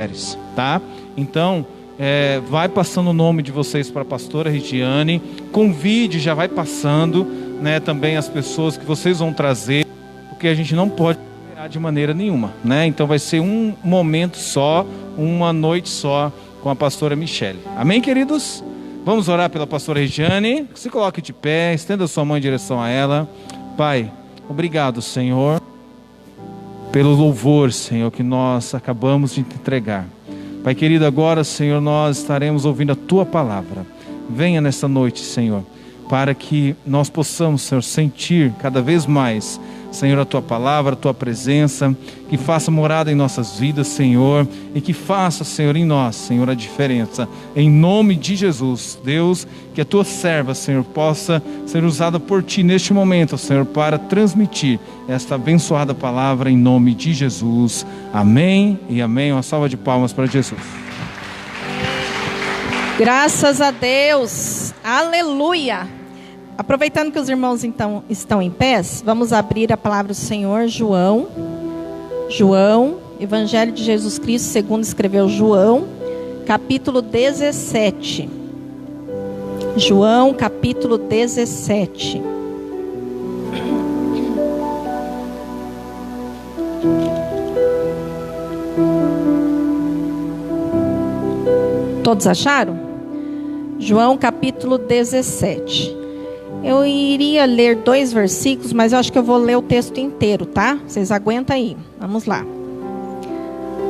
mulheres, tá? Então, vai passando o nome de vocês para a pastora Regiane, convide, já vai passando, né, também as pessoas que vocês vão trazer, porque a gente não pode esperar de maneira nenhuma, né? Então vai ser um momento só, uma noite só com a pastora Michele. Amém, queridos? Vamos orar pela pastora Regiane. Se coloque de pé, estenda sua mão em direção a ela. Pai, obrigado, Senhor, pelo louvor, Senhor, que nós acabamos de te entregar. Pai querido, agora, Senhor, nós estaremos ouvindo a Tua palavra. Venha nesta noite, Senhor, para que nós possamos, Senhor, sentir cada vez mais, Senhor, a Tua palavra, a Tua presença, que faça morada em nossas vidas, Senhor, e que faça, Senhor, em nós, Senhor, a diferença. Em nome de Jesus, Deus, que a Tua serva, Senhor, possa ser usada por Ti neste momento, Senhor, para transmitir esta abençoada palavra em nome de Jesus. Amém e amém. Uma salva de palmas para Jesus. Graças a Deus. Aleluia. Aproveitando que os irmãos então estão em pés, vamos abrir a palavra do Senhor, João, Evangelho de Jesus Cristo, segundo escreveu João, capítulo 17. João, capítulo 17. Todos acharam? João, capítulo 17. Eu iria ler 2 versículos, mas eu acho que eu vou ler o texto inteiro, tá? Vocês aguentam aí. Vamos lá.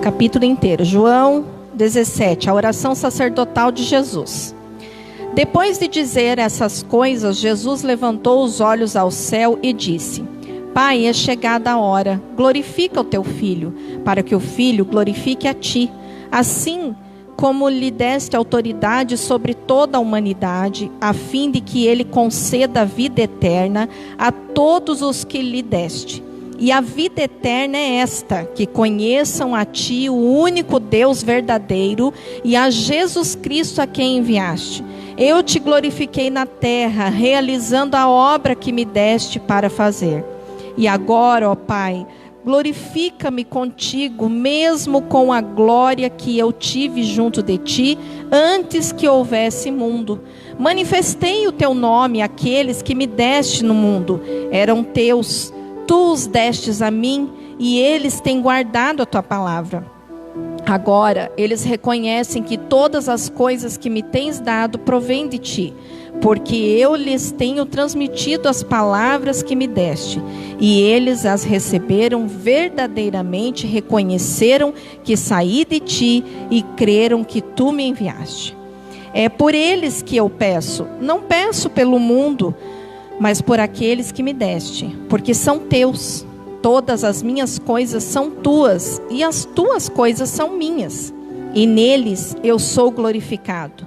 Capítulo inteiro. João 17, a oração sacerdotal de Jesus. Depois de dizer essas coisas, Jesus levantou os olhos ao céu e disse: Pai, é chegada a hora. Glorifica o teu Filho, para que o Filho glorifique a ti. Assim como lhe deste autoridade sobre toda a humanidade, a fim de que ele conceda a vida eterna a todos os que lhe deste. E a vida eterna é esta, que conheçam a ti, o único Deus verdadeiro, e a Jesus Cristo a quem enviaste. Eu te glorifiquei na terra, realizando a obra que me deste para fazer. E agora, ó Pai, glorifica-me contigo, mesmo com a glória que eu tive junto de ti, antes que houvesse mundo. Manifestei o teu nome àqueles que me deste no mundo. Eram teus, tu os destes a mim, e eles têm guardado a tua palavra. Agora eles reconhecem que todas as coisas que me tens dado provêm de ti, porque eu lhes tenho transmitido as palavras que me deste, e eles as receberam verdadeiramente, reconheceram que saí de ti e creram que tu me enviaste. É por eles que eu peço, não peço pelo mundo, mas por aqueles que me deste, porque são teus. Todas as minhas coisas são tuas, e as tuas coisas são minhas, e neles eu sou glorificado.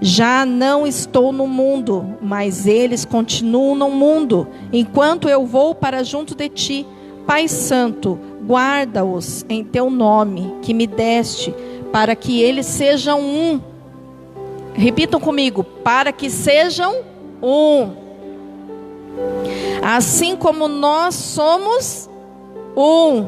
Já não estou no mundo, mas eles continuam no mundo, enquanto eu vou para junto de ti. Pai Santo, guarda-os em teu nome, que me deste, para que eles sejam um. Repitam comigo: para que sejam um. Assim como nós somos um.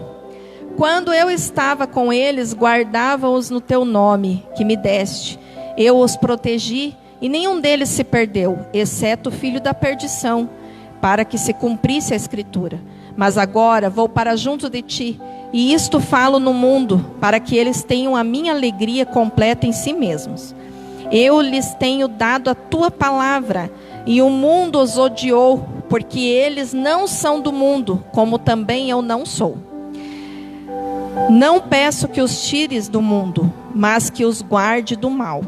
Quando eu estava com eles, guardava-os no teu nome, que me deste. Eu os protegi, e nenhum deles se perdeu, exceto o filho da perdição, para que se cumprisse a Escritura. Mas agora vou para junto de ti, e isto falo no mundo, para que eles tenham a minha alegria completa em si mesmos. Eu lhes tenho dado a tua palavra, e o mundo os odiou, porque eles não são do mundo, como também eu não sou. Não peço que os tires do mundo, mas que os guarde do mal.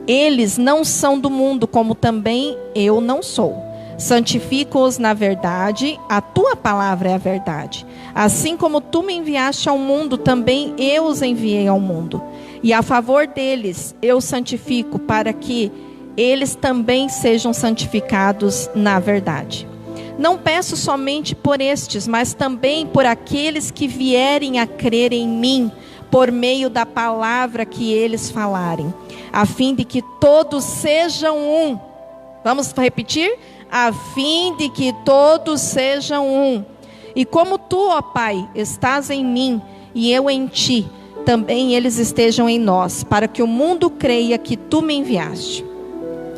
Eles não são do mundo, como também eu não sou. Santifica-os na verdade, a tua palavra é a verdade. Assim como tu me enviaste ao mundo, também eu os enviei ao mundo. E a favor deles eu santifico, para que eles também sejam santificados na verdade. Não peço somente por estes, mas também por aqueles que vierem a crer em mim, por meio da palavra que eles falarem, a fim de que todos sejam um. Vamos repetir? A fim de que todos sejam um. E como tu, ó Pai, estás em mim e eu em ti, também eles estejam em nós, para que o mundo creia que tu me enviaste.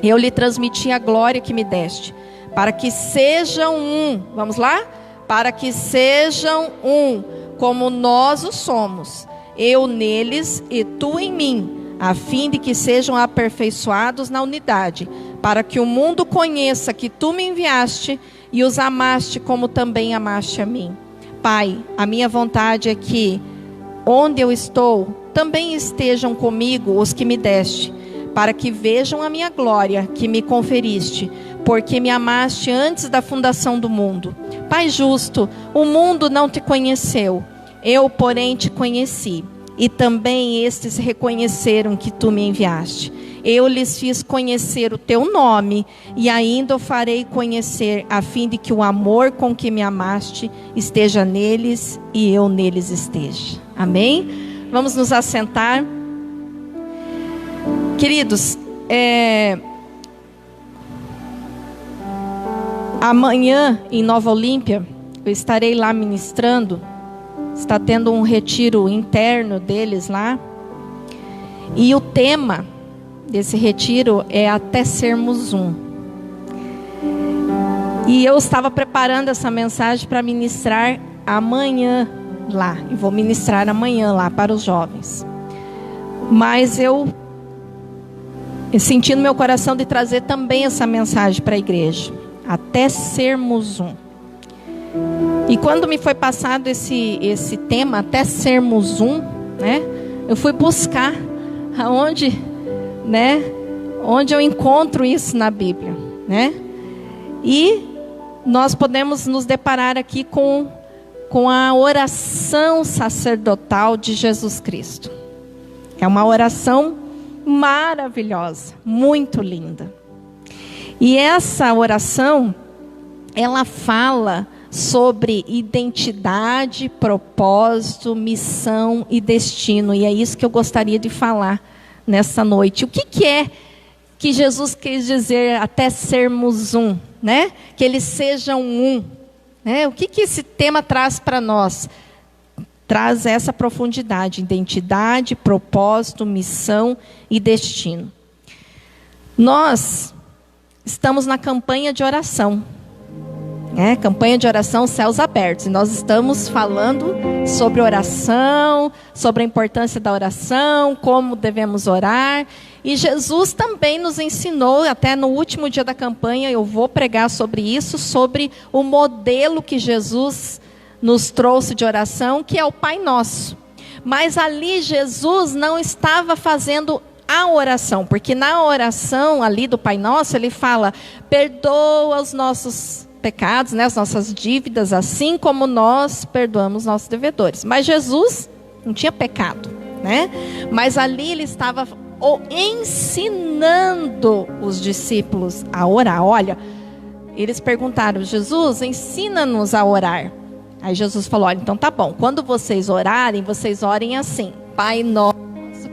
Eu lhe transmiti a glória que me deste, para que sejam um. Vamos lá? Para que sejam um, como nós o somos. Eu neles e tu em mim, a fim de que sejam aperfeiçoados na unidade, para que o mundo conheça que tu me enviaste e os amaste como também amaste a mim. Pai, a minha vontade é que, onde eu estou, também estejam comigo os que me deste, para que vejam a minha glória que me conferiste, porque me amaste antes da fundação do mundo. Pai justo, o mundo não te conheceu, eu, porém, te conheci, e também estes reconheceram que tu me enviaste. Eu lhes fiz conhecer o teu nome, e ainda o farei conhecer, a fim de que o amor com que me amaste esteja neles e eu neles esteja. Amém? Vamos nos assentar. Queridos, amanhã em Nova Olímpia, eu estarei lá ministrando. Está tendo um retiro interno deles lá. E o tema desse retiro é até sermos um. E eu estava preparando essa mensagem para ministrar amanhã lá. E vou ministrar amanhã lá para os jovens. Mas eu senti no meu coração de trazer também essa mensagem para a igreja. Até sermos um. E quando me foi passado esse tema, até sermos um, né? Eu fui buscar aonde, né? Onde eu encontro isso na Bíblia, né? E nós podemos nos deparar aqui com a oração sacerdotal de Jesus Cristo. É uma oração maravilhosa, muito linda. E essa oração, ela fala sobre identidade, propósito, missão e destino. E é isso que eu gostaria de falar nessa noite. O que é que Jesus quis dizer até sermos um, né? Que eles sejam um, né? O que esse tema traz para nós? Traz essa profundidade, identidade, propósito, missão e destino. Nós estamos na campanha de oração. Campanha de oração Céus Abertos. E nós estamos falando sobre oração, sobre a importância da oração, como devemos orar. E Jesus também nos ensinou, até no último dia da campanha, eu vou pregar sobre isso, sobre o modelo que Jesus nos trouxe de oração, que é o Pai Nosso. Mas ali Jesus não estava fazendo a oração, porque na oração ali do Pai Nosso, ele fala, perdoa os nossos pecados, né, as nossas dívidas, assim como nós perdoamos nossos devedores. Mas Jesus não tinha pecado, né? Mas ali ele estava ensinando os discípulos a orar. Olha, eles perguntaram, Jesus, ensina-nos a orar. Aí Jesus falou, olha, então tá bom, quando vocês orarem, vocês orem assim, Pai Nosso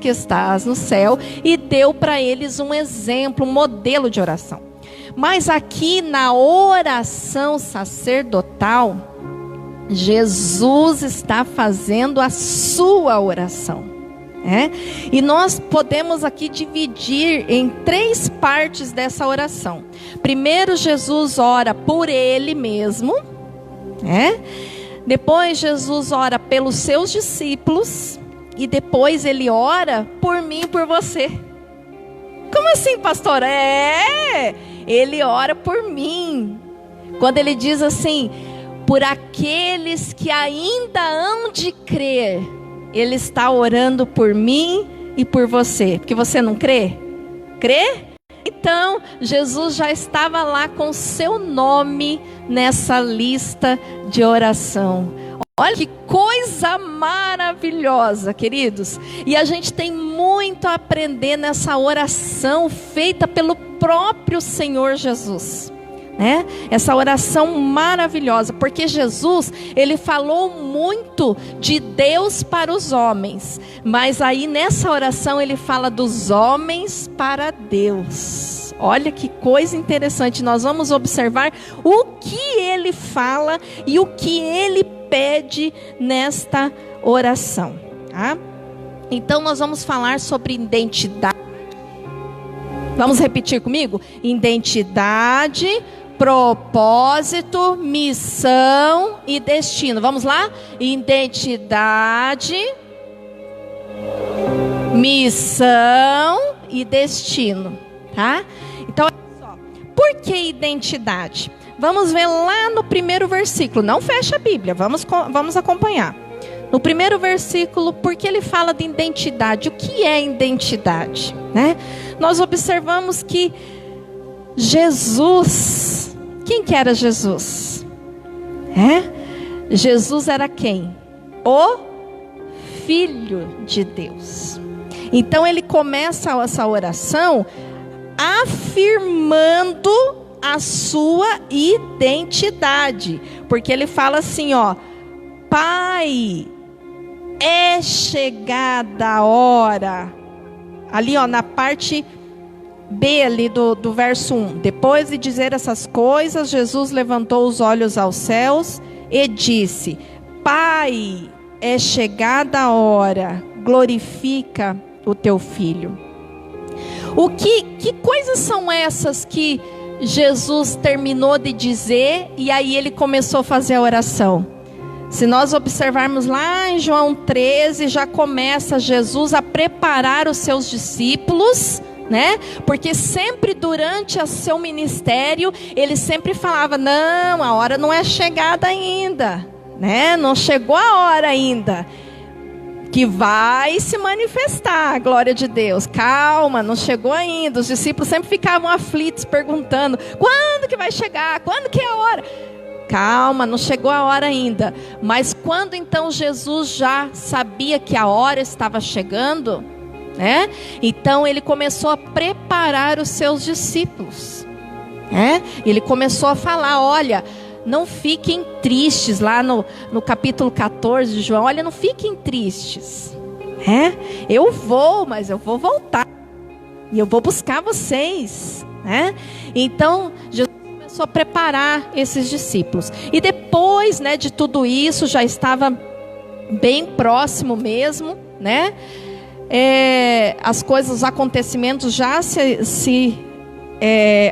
que estás no céu, e deu para eles um exemplo, um modelo de oração. Mas aqui na oração sacerdotal, Jesus está fazendo a sua oração. E nós podemos aqui dividir em 3 partes dessa oração. Primeiro, Jesus ora por Ele mesmo. Depois, Jesus ora pelos seus discípulos. E depois Ele ora por mim e por você. Como assim, pastora? Ele ora por mim. Quando ele diz assim, por aqueles que ainda hão de crer, Ele está orando por mim e por você. Porque você não crê? Crê? Então, Jesus já estava lá com seu nome nessa lista de oração. Olha que coisa maravilhosa, queridos. E a gente tem muito a aprender nessa oração feita pelo próprio Senhor Jesus. Essa oração maravilhosa, porque Jesus, ele falou muito de Deus para os homens, mas aí nessa oração ele fala dos homens para Deus. Olha que coisa interessante, nós vamos observar o que ele fala e o que ele pede nesta oração, tá? Então nós vamos falar sobre identidade. Vamos repetir comigo? Identidade, propósito, missão e destino. Vamos lá? Identidade, missão e destino, tá? Então, olha só. Por que identidade? Vamos ver lá no primeiro versículo. Não fecha a Bíblia, vamos acompanhar. No primeiro versículo, porque ele fala de identidade. O que é identidade? Né? Nós observamos que Jesus, quem que era Jesus? Jesus era quem? O Filho de Deus. Então ele começa essa oração afirmando a sua identidade. Porque ele fala assim, ó: Pai, é chegada a hora. Ali, ó, na parte B ali do verso 1. Depois de dizer essas coisas, Jesus levantou os olhos aos céus e disse: Pai, é chegada a hora, glorifica o teu filho. Que coisas são essas que Jesus terminou de dizer e aí ele começou a fazer a oração? Se nós observarmos lá em João 13, já começa Jesus a preparar os seus discípulos, né? Porque sempre durante o seu ministério, ele sempre falava: não, a hora não é chegada ainda, né? Não chegou a hora ainda, que vai se manifestar a glória de Deus. Calma, não chegou ainda. Os discípulos sempre ficavam aflitos, perguntando: quando que vai chegar? Quando que é a hora? Calma, não chegou a hora ainda. Mas quando então Jesus já sabia que a hora estava chegando, né? Então ele começou a preparar os seus discípulos, né? Ele começou a falar: olha, não fiquem tristes. Lá no capítulo 14 de João, olha, não fiquem tristes, né? Eu vou, mas eu vou voltar e eu vou buscar vocês, né? Então Jesus começou a preparar esses discípulos. E depois, né, de tudo isso, já estava bem próximo mesmo, né? As coisas, os acontecimentos já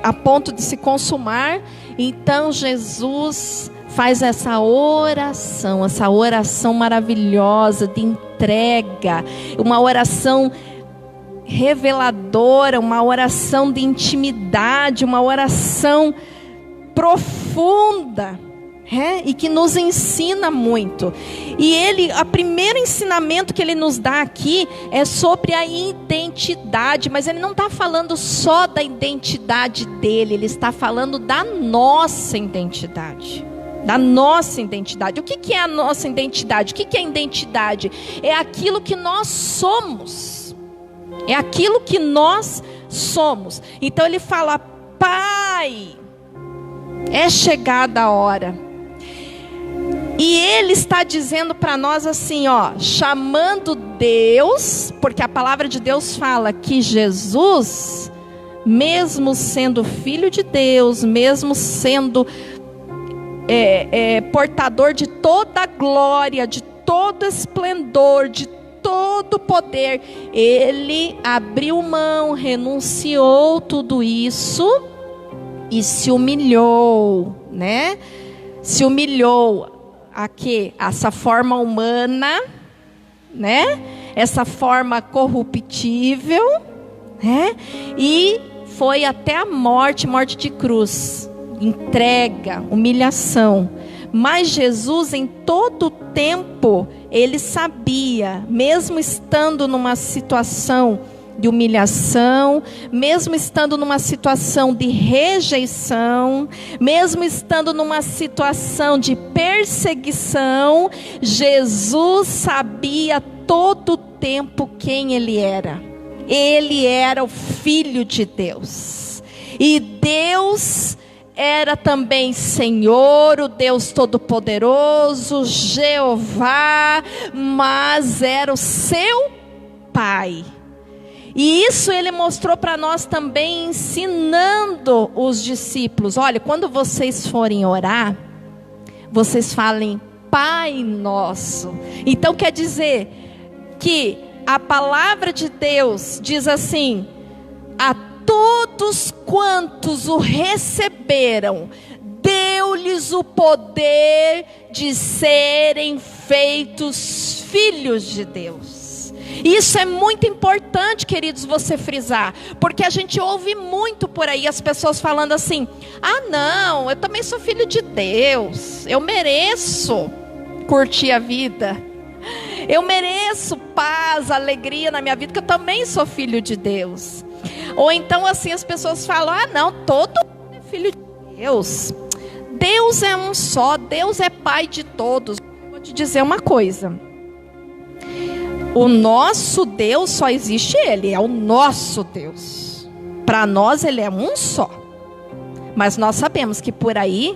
a ponto de se consumar. Então Jesus faz essa oração maravilhosa de entrega, uma oração reveladora, uma oração de intimidade, uma oração profunda, e que nos ensina muito. E o primeiro ensinamento que ele nos dá aqui é sobre a identidade, mas ele não está falando só da identidade dele, ele está falando da nossa identidade. Da nossa identidade. O que é a nossa identidade? O que é a identidade? É aquilo que nós somos. É aquilo que nós somos. Então ele fala: Pai, é chegada a hora. E ele está dizendo para nós assim, ó, chamando Deus, porque a palavra de Deus fala que Jesus, mesmo sendo filho de Deus, mesmo sendo portador de toda a glória, de todo esplendor, de todo poder, ele abriu mão, renunciou tudo isso e se humilhou, né? Se humilhou a quê? Essa forma humana, né? Essa forma corruptível, né? E foi até a morte de cruz, entrega, humilhação. Mas Jesus, em todo o tempo, ele sabia, mesmo estando numa situação de humilhação, mesmo estando numa situação de rejeição, mesmo estando numa situação de perseguição, Jesus sabia todo o tempo quem ele era. Ele era o Filho de Deus. E Deus era também Senhor, o Deus Todo-Poderoso, Jeová, mas era o seu Pai. E isso ele mostrou para nós também, ensinando os discípulos. Olha, quando vocês forem orar, vocês falem Pai Nosso. Então quer dizer que a palavra de Deus diz assim: a todos quantos o receberam, deu-lhes o poder de serem feitos filhos de Deus. Isso é muito importante, queridos, você frisar, porque a gente ouve muito por aí as pessoas falando assim: ah não, eu também sou filho de Deus, eu mereço curtir a vida, eu mereço paz, alegria na minha vida, que eu também sou filho de Deus. Ou então assim as pessoas falam: ah não, todo mundo é filho de Deus, Deus é um só, Deus é pai de todos. Vou te dizer uma coisa: o nosso Deus só existe Ele, é o nosso Deus. Para nós Ele é um só. Mas nós sabemos que por aí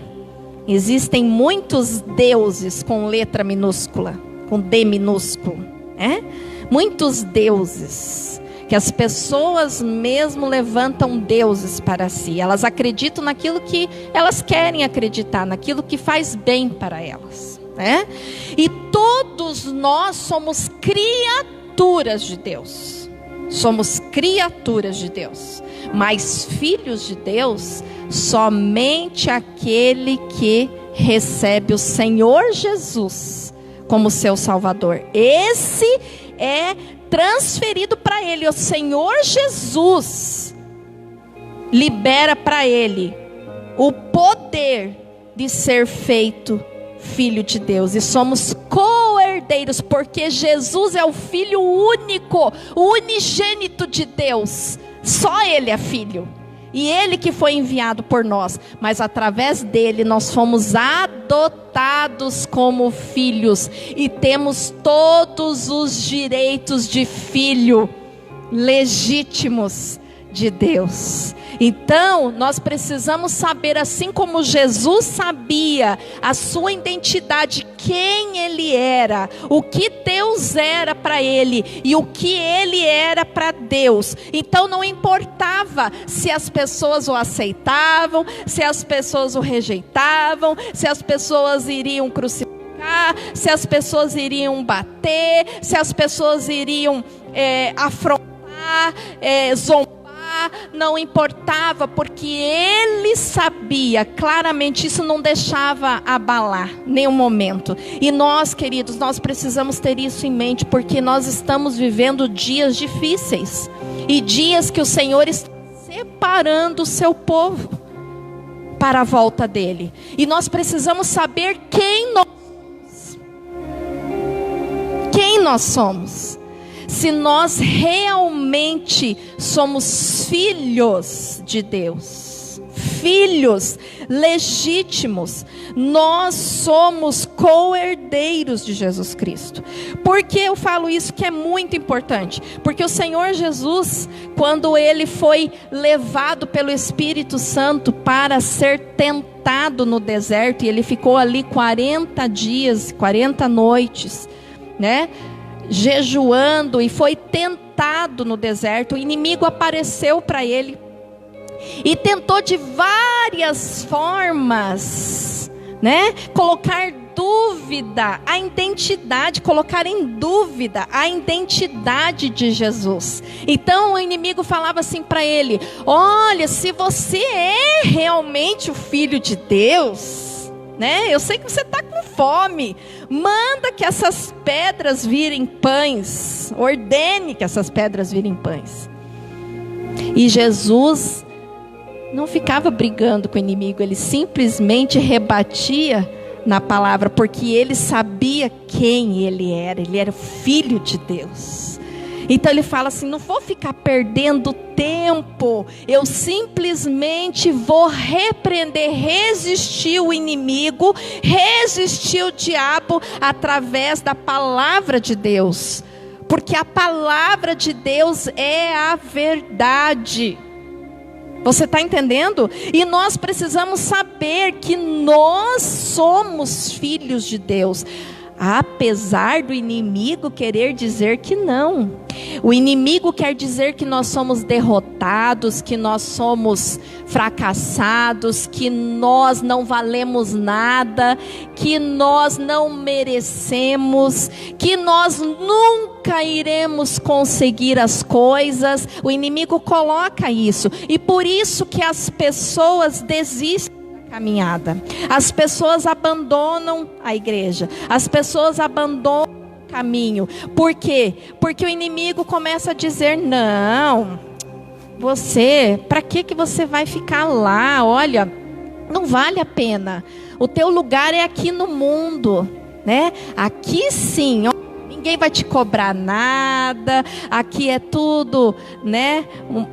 existem muitos deuses com letra minúscula, com D minúsculo, muitos deuses, que as pessoas mesmo levantam deuses para si. Elas acreditam naquilo que elas querem acreditar, naquilo que faz bem para elas. E todos nós somos criaturas de Deus. Somos criaturas de Deus. Mas filhos de Deus, somente aquele que recebe o Senhor Jesus como seu Salvador. Esse é transferido para ele. O Senhor Jesus libera para ele o poder de ser feito filho de Deus. E somos co-herdeiros, porque Jesus é o Filho único, o unigênito de Deus. Só Ele é filho. E Ele que foi enviado por nós. Mas através dele nós fomos adotados como filhos. E temos todos os direitos de filho legítimos de Deus. Então, nós precisamos saber, assim como Jesus sabia a sua identidade, quem ele era, o que Deus era para ele e o que ele era para Deus. Então, não importava se as pessoas o aceitavam, se as pessoas o rejeitavam, se as pessoas iriam crucificar, se as pessoas iriam bater, se as pessoas iriam afrontar, zombar. Não importava, porque ele sabia claramente, isso não deixava abalar nenhum momento. E nós, queridos, nós precisamos ter isso em mente, porque nós estamos vivendo dias difíceis e dias que o Senhor está separando o seu povo para a volta dele. E nós precisamos saber quem nós somos. Se nós realmente somos filhos de Deus, filhos legítimos, nós somos co-herdeiros de Jesus Cristo. Por que eu falo isso que é muito importante? Porque o Senhor Jesus, quando ele foi levado pelo Espírito Santo para ser tentado no deserto, e ele ficou ali 40 dias, 40 noites, jejuando, e foi tentado no deserto. O inimigo apareceu para ele e tentou de várias formas, colocar dúvida a identidade, colocar em dúvida a identidade de Jesus. Então o inimigo falava assim para ele: olha, se você é realmente o Filho de Deus, eu sei que você está com fome, manda que essas pedras virem pães, ordene que essas pedras virem pães. E Jesus não ficava brigando com o inimigo, ele simplesmente rebatia na palavra, porque ele sabia quem ele era o Filho de Deus. Então ele fala assim: não vou ficar perdendo tempo, eu simplesmente vou repreender, resistir o inimigo, resistir o diabo através da palavra de Deus, porque a palavra de Deus é a verdade. Você está entendendo? E nós precisamos saber que nós somos filhos de Deus. apesar do inimigo querer dizer que não. O inimigo quer dizer que nós somos derrotados, que nós somos fracassados, que nós não valemos nada, que nós não merecemos, que nós nunca iremos conseguir as coisas. O inimigo coloca isso, e por isso que as pessoas desistem da caminhada. As pessoas abandonam a igreja, as pessoas abandonam o caminho. Por quê? Porque o inimigo começa a dizer: não, você, para que você vai ficar lá? Olha, não vale a pena. O teu lugar é aqui no mundo, né? Aqui sim, ó, ninguém vai te cobrar nada. Aqui é tudo, né,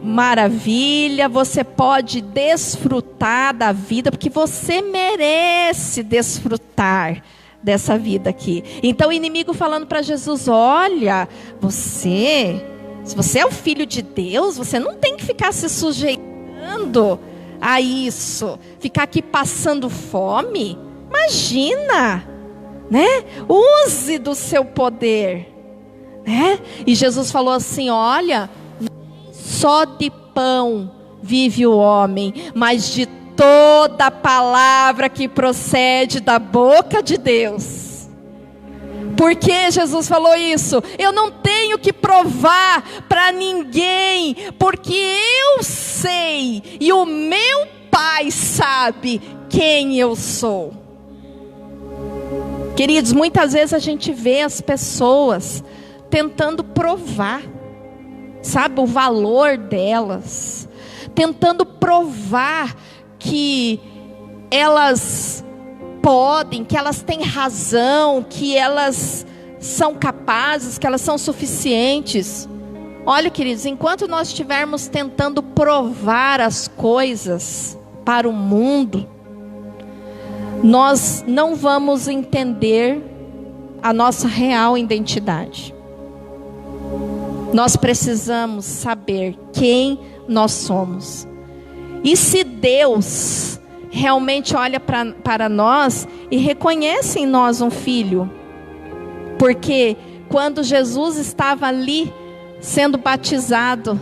maravilha. Você pode desfrutar da vida, porque você merece desfrutar dessa vida aqui. Então o inimigo falando para Jesus: olha, se você é o filho de Deus, você não tem que ficar se sujeitando a isso, ficar aqui passando fome. Imagina, né? Use do seu poder, né? E Jesus falou assim: olha, só de pão vive o homem, mas de toda palavra que procede da boca de Deus. Por que Jesus falou isso? Eu não tenho que provar para ninguém, porque eu sei e o meu Pai sabe quem eu sou. Queridos, muitas vezes a gente vê as pessoas tentando provar, sabe, o valor delas, tentando provar que elas podem, que elas têm razão, que elas são capazes, que elas são suficientes. Olha, queridos, enquanto nós estivermos tentando provar as coisas para o mundo, nós não vamos entender a nossa real identidade. Nós precisamos saber quem nós somos. E se Deus realmente olha para nós e reconhece em nós um filho, porque quando Jesus estava ali sendo batizado,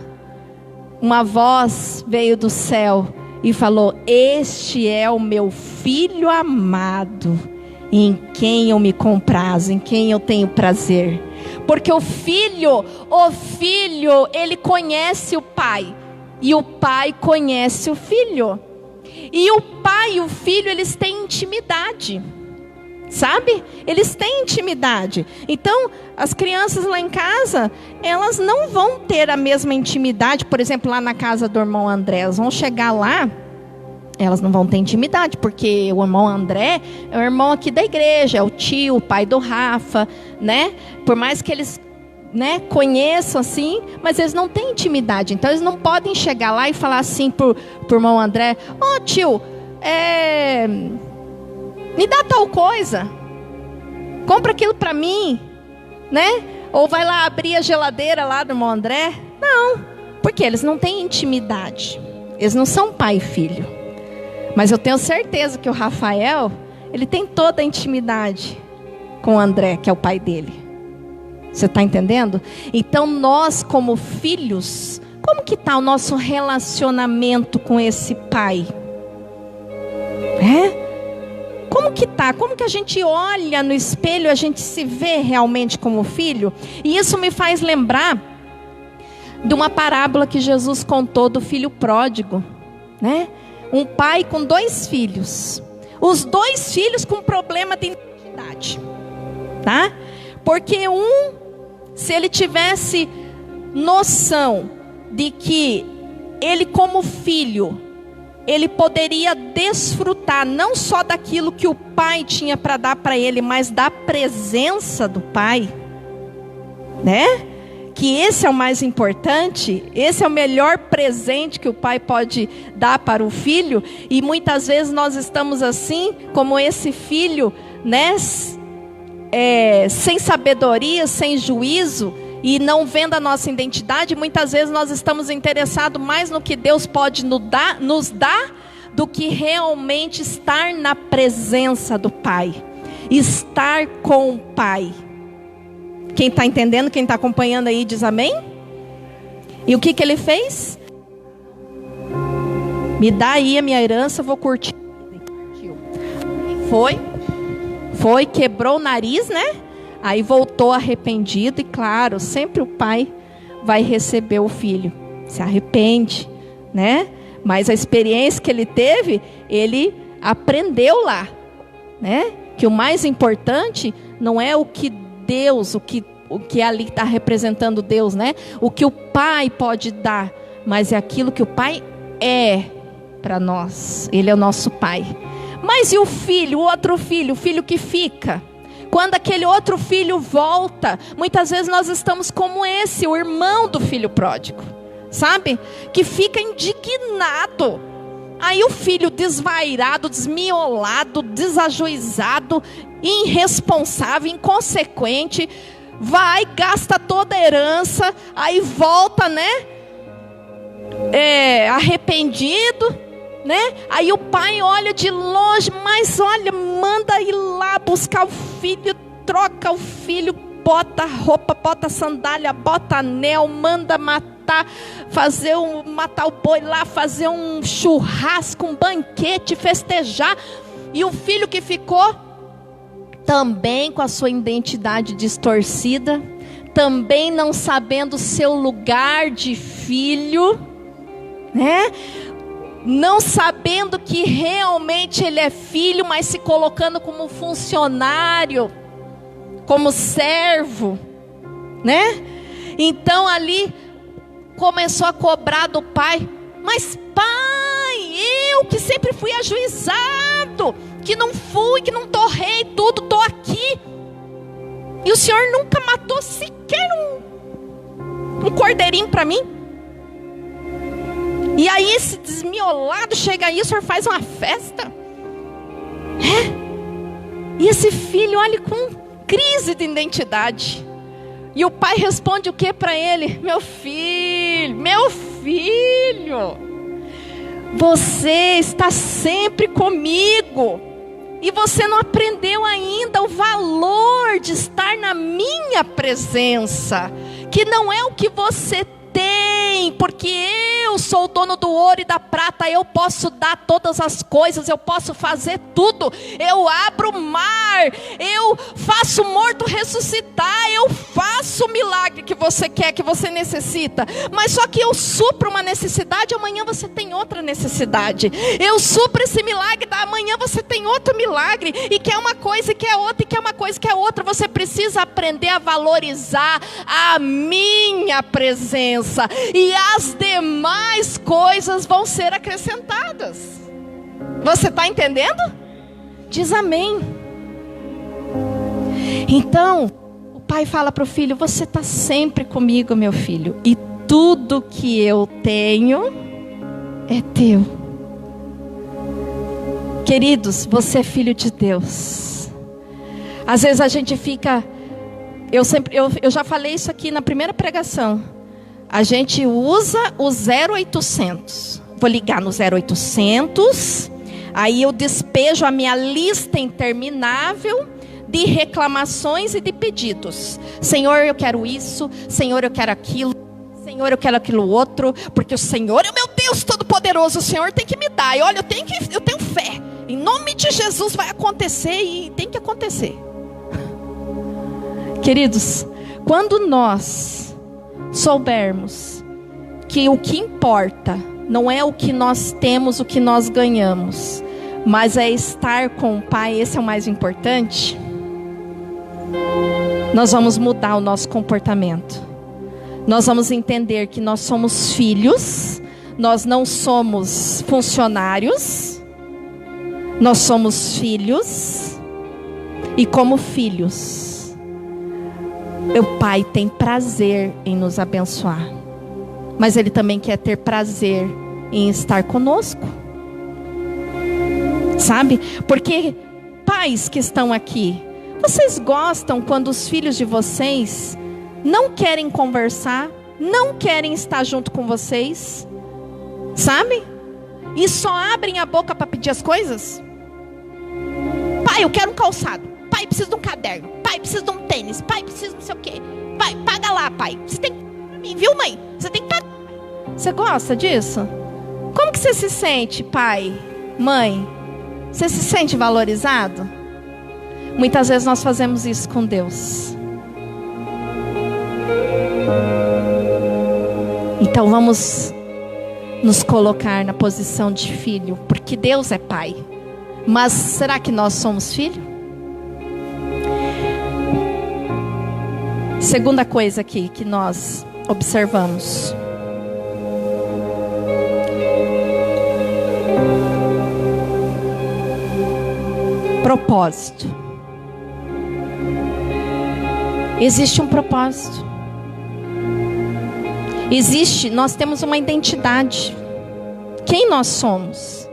uma voz veio do céu e falou: este é o meu filho amado, em quem eu me comprazo, em quem eu tenho prazer. Porque o filho, ele conhece o pai, e o pai conhece o filho. E o pai e o filho, eles têm intimidade, sabe? Eles têm intimidade. Então, as crianças lá em casa, elas não vão ter a mesma intimidade. Por exemplo, lá na casa do irmão André, elas vão chegar lá, elas não vão ter intimidade, porque o irmão André é o irmão aqui da igreja, é o tio, o pai do Rafa, né? Por mais que eles, né, conheçam assim, mas eles não têm intimidade. Então eles não podem chegar lá e falar assim pro irmão André: ó, tio, me dá tal coisa, compra aquilo para mim, né? Ou vai lá abrir a geladeira lá do irmão André. Não, porque eles não têm intimidade, eles não são pai e filho. Mas eu tenho certeza que o Rafael, ele tem toda a intimidade com o André, que é o pai dele. Você está entendendo? Então nós, como filhos, como que está o nosso relacionamento com esse pai? Como que está? Como que a gente olha no espelho, a gente se vê realmente como filho? E isso me faz lembrar de uma parábola que Jesus contou do filho pródigo, né? Um pai com 2 filhos. Os 2 filhos com problema de identidade, tá? Porque se ele tivesse noção de que ele, como filho, ele poderia desfrutar não só daquilo que o pai tinha para dar para ele, mas da presença do pai, né? Que esse é o mais importante, esse é o melhor presente que o pai pode dar para o filho. E muitas vezes nós estamos assim, como esse filho, né? Sem sabedoria, sem juízo, e não vendo a nossa identidade. Muitas vezes nós estamos interessados mais no que Deus pode nos dar do que realmente estar na presença do Pai. Estar com o Pai. Quem está entendendo, quem está acompanhando aí, diz amém? E o que ele fez? Me dá aí a minha herança, eu vou curtir. Foi, quebrou o nariz, né? Aí voltou arrependido. E claro, sempre o pai vai receber o filho. Se arrepende, né? Mas a experiência que ele teve, ele aprendeu lá, né? Que o mais importante não é o que Deus, o que ali está representando Deus, né? O que o pai pode dar, mas é aquilo que o pai é para nós. Ele é o nosso pai. Mas e o filho, o outro filho, o filho que fica? Quando aquele outro filho volta, muitas vezes nós estamos como esse, o irmão do filho pródigo, sabe? Que fica indignado. Aí o filho desvairado, desmiolado, desajuizado, irresponsável, inconsequente, vai, gasta toda a herança, aí volta, né? Arrependido, né? Aí o pai olha de longe, mas olha, manda ir lá buscar o filho, troca o filho, bota roupa, bota sandália, bota anel, manda matar o boi lá, fazer um churrasco, um banquete, festejar. E o filho que ficou também com a sua identidade distorcida, também não sabendo o seu lugar de filho, né? Não sabendo que realmente ele é filho, mas se colocando como funcionário, como servo, né? Então ali começou a cobrar do pai. Mas pai, eu que sempre fui ajuizado, que não fui, que não torrei tudo, estou aqui. E o senhor nunca matou sequer um cordeirinho para mim? E aí esse desmiolado chega aí, o senhor faz uma festa? E esse filho, olha, com crise de identidade. E o pai responde o que para ele? Meu filho, você está sempre comigo. E você não aprendeu ainda o valor de estar na minha presença. Que não é o que você tem, porque eu sou o dono do ouro e da prata, eu posso dar todas as coisas, eu posso fazer tudo, eu abro o mar, eu faço o morto ressuscitar, eu faço o milagre que você quer, que você necessita, mas só que eu supro uma necessidade, amanhã você tem outra necessidade, eu supro esse milagre, amanhã você tem outro milagre, e quer uma coisa, e quer outra, e quer uma coisa, e quer outra. Você precisa aprender a valorizar a minha presença, e as demais coisas vão ser acrescentadas. Você está entendendo? Diz amém. Então o pai fala para o filho: você está sempre comigo, meu filho, e tudo que eu tenho é teu. Queridos, você é filho de Deus. Às vezes a gente fica, eu já falei isso aqui na primeira pregação. A gente usa o 0800. Vou ligar no 0800. Aí eu despejo a minha lista interminável de reclamações e de pedidos. Senhor, eu quero isso. Senhor, eu quero aquilo. Senhor, eu quero aquilo outro. Porque o Senhor é o meu Deus Todo-Poderoso. O Senhor tem que me dar. E olha, eu tenho fé. Em nome de Jesus vai acontecer, e tem que acontecer. Queridos, quando nós soubermos que o que importa não é o que nós temos, o que nós ganhamos, mas é estar com o Pai, esse é o mais importante, nós vamos mudar o nosso comportamento. Nós vamos entender que nós somos filhos, nós não somos funcionários, nós somos filhos, e como filhos, o Pai tem prazer em nos abençoar, mas Ele também quer ter prazer em estar conosco, sabe? Porque pais que estão aqui, vocês gostam quando os filhos de vocês não querem conversar, não querem estar junto com vocês, sabe? E só abrem a boca para pedir as coisas? Pai, eu quero um calçado. Pai, preciso de um caderno. Pai, preciso de um tênis. Pai, preciso de não sei o quê. Pai, paga lá, pai. Você tem que pagar pra mim, viu, mãe? Você tem que pagar. Você gosta disso? Como que você se sente, pai, mãe? Você se sente valorizado? Muitas vezes nós fazemos isso com Deus. Então vamos nos colocar na posição de filho, porque Deus é pai. Mas será que nós somos filho? Segunda coisa aqui que nós observamos. Propósito. Existe um propósito. Nós temos uma identidade. Quem nós somos?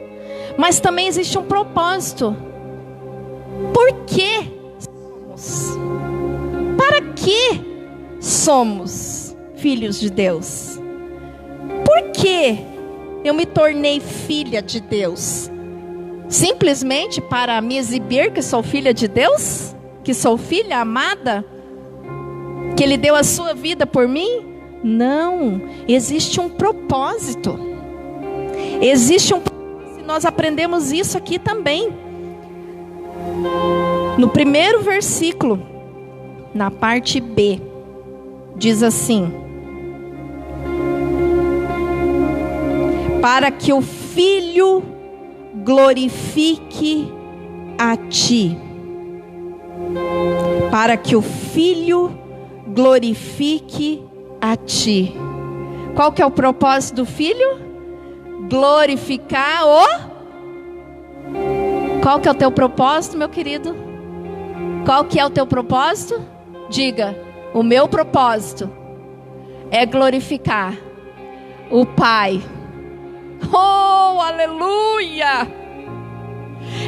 Mas também existe um propósito. Por que somos? Para que somos filhos de Deus? Por que eu me tornei filha de Deus? Simplesmente para me exibir que sou filha de Deus? Que sou filha amada? Que Ele deu a sua vida por mim? Não, existe um propósito. Existe um propósito, e nós aprendemos isso aqui também. No primeiro versículo, na parte B, diz assim: para que o Filho glorifique a ti. Para que o Filho glorifique a ti. Qual que é o propósito do Filho? Glorificar Qual que é o teu propósito, meu querido? Qual que é o teu propósito? Diga: o meu propósito é glorificar o Pai. Oh, aleluia!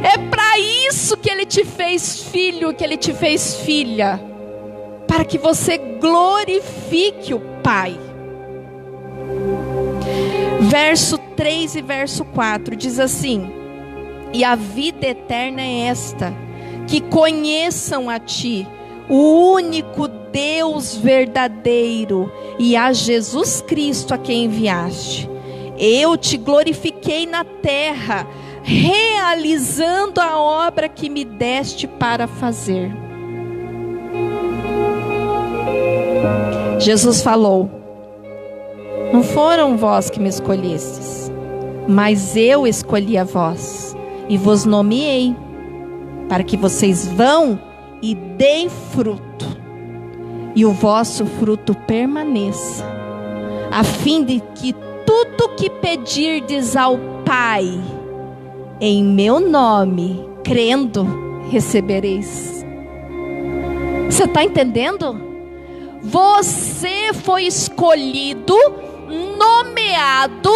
É para isso que Ele te fez filho, que Ele te fez filha, para que você glorifique o Pai. Verso 3 e verso 4 diz assim: e a vida eterna é esta, que conheçam a Ti, o único Deus verdadeiro, e a Jesus Cristo a quem enviaste. Eu te glorifiquei na terra, realizando a obra que me deste para fazer. Jesus falou: não foram vós que me escolhestes, mas eu escolhi a vós, e vos nomeei, para que vocês vão e deem fruto, e o vosso fruto permaneça, a fim de que tudo que pedirdes ao Pai, em meu nome, crendo, recebereis. Você está entendendo? Você foi escolhido, nomeado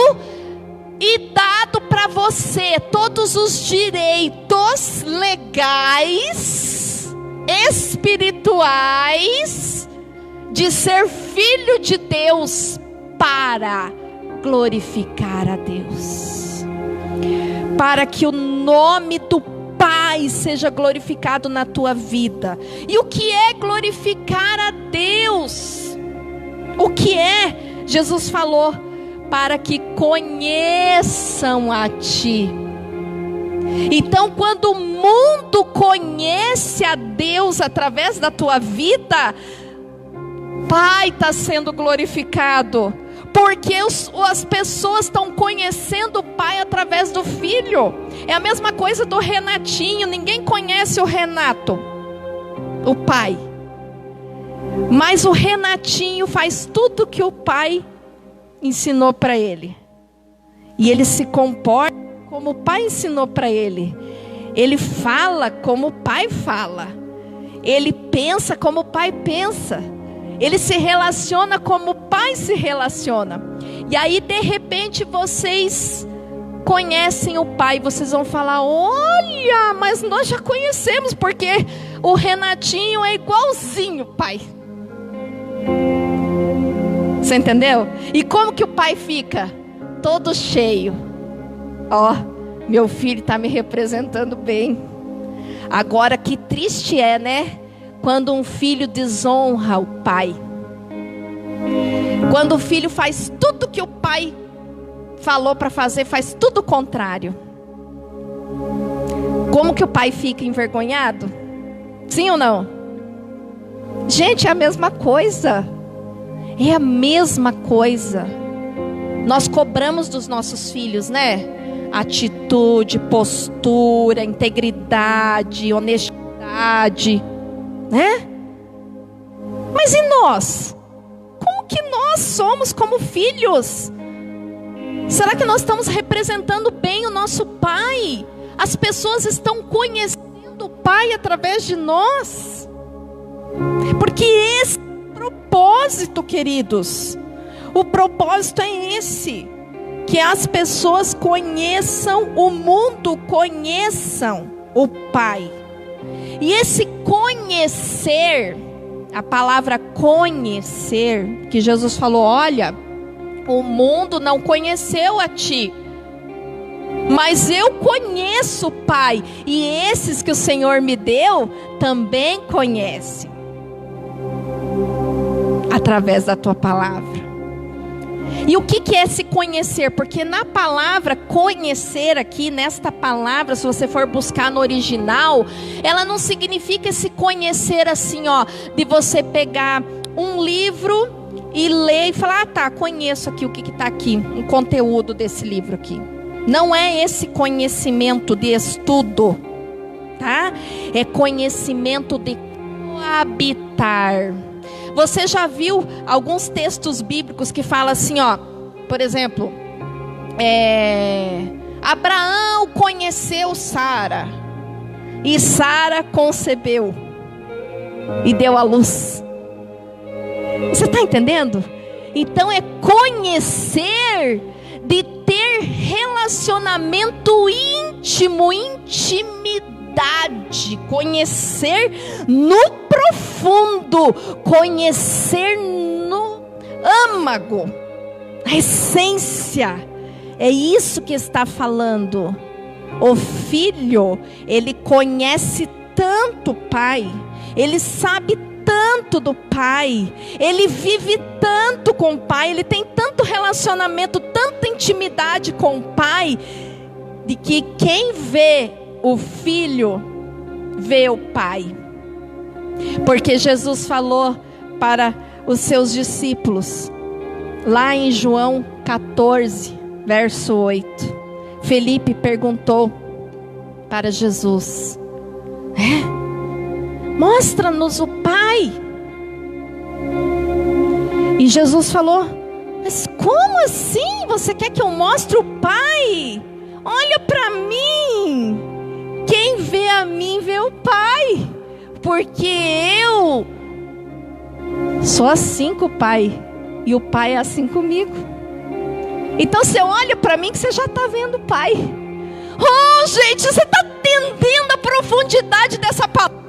e dado para você todos os direitos legais, espirituais, de ser filho de Deus, para glorificar a Deus, para que o nome do Pai seja glorificado na tua vida. E o que é glorificar a Deus? O que é? Jesus falou: para que conheçam a Ti. Então, quando o mundo conhece a Deus através da tua vida, Pai está sendo glorificado, porque as pessoas estão conhecendo o Pai através do Filho. É a mesma coisa do Renatinho. Ninguém conhece o Renato, o pai, mas o Renatinho faz tudo que o pai ensinou para ele, e ele se comporta como o pai ensinou para ele. Ele fala como o pai fala, ele pensa como o pai pensa, ele se relaciona como o pai se relaciona. E aí de repente vocês conhecem o pai, vocês vão falar: olha, mas nós já conhecemos, porque o Renatinho é igualzinho o pai. Você entendeu? E como que o pai fica? Todo cheio. Ó, meu filho está me representando bem. Agora, que triste é, né? Quando um filho desonra o pai. Quando o filho faz tudo que o pai falou para fazer, faz tudo o contrário. Como que o pai fica envergonhado? Sim ou não? Gente, é a mesma coisa. É a mesma coisa. Nós cobramos dos nossos filhos, né? Atitude, postura, integridade, honestidade, né? Mas e nós? Como que nós somos como filhos? Será que nós estamos representando bem o nosso pai? As pessoas estão conhecendo o pai através de nós? Porque esse é o propósito, queridos. O propósito é esse. Que as pessoas conheçam o mundo, conheçam o pai. E esse conhecer, a palavra conhecer, que Jesus falou, olha, o mundo não conheceu a ti, mas eu conheço o Pai, e esses que o Senhor me deu, também conhecem, através da tua palavra. E o que é se conhecer? Porque na palavra conhecer aqui, nesta palavra, se você for buscar no original, ela não significa se conhecer assim, ó, de você pegar um livro e ler e falar, ah tá, conheço aqui o que está aqui, o conteúdo desse livro aqui. Não é esse conhecimento de estudo, tá? É conhecimento de coabitar. Você já viu alguns textos bíblicos que falam assim, ó, por exemplo, Abraão conheceu Sara, e Sara concebeu e deu à luz. Você está entendendo? Então é conhecer, de ter relacionamento íntimo, intimidade, conhecer no profundo, conhecer no âmago, a essência. É isso que está falando. O filho, ele conhece tanto o pai, ele sabe tanto do pai, ele vive tanto com o pai, ele tem tanto relacionamento, tanta intimidade com o pai, de que quem vê o filho, vê o pai. Porque Jesus falou para os seus discípulos, lá em João 14, verso 8, Felipe perguntou para Jesus, mostra-nos o Pai. E Jesus falou, mas como assim? Você quer que eu mostre o Pai? Olha para mim. Quem vê a mim vê o Pai. Porque eu sou assim com o Pai, e o Pai é assim comigo. Então você olha para mim que você já está vendo o Pai. Oh, gente, você está entendendo a profundidade dessa palavra?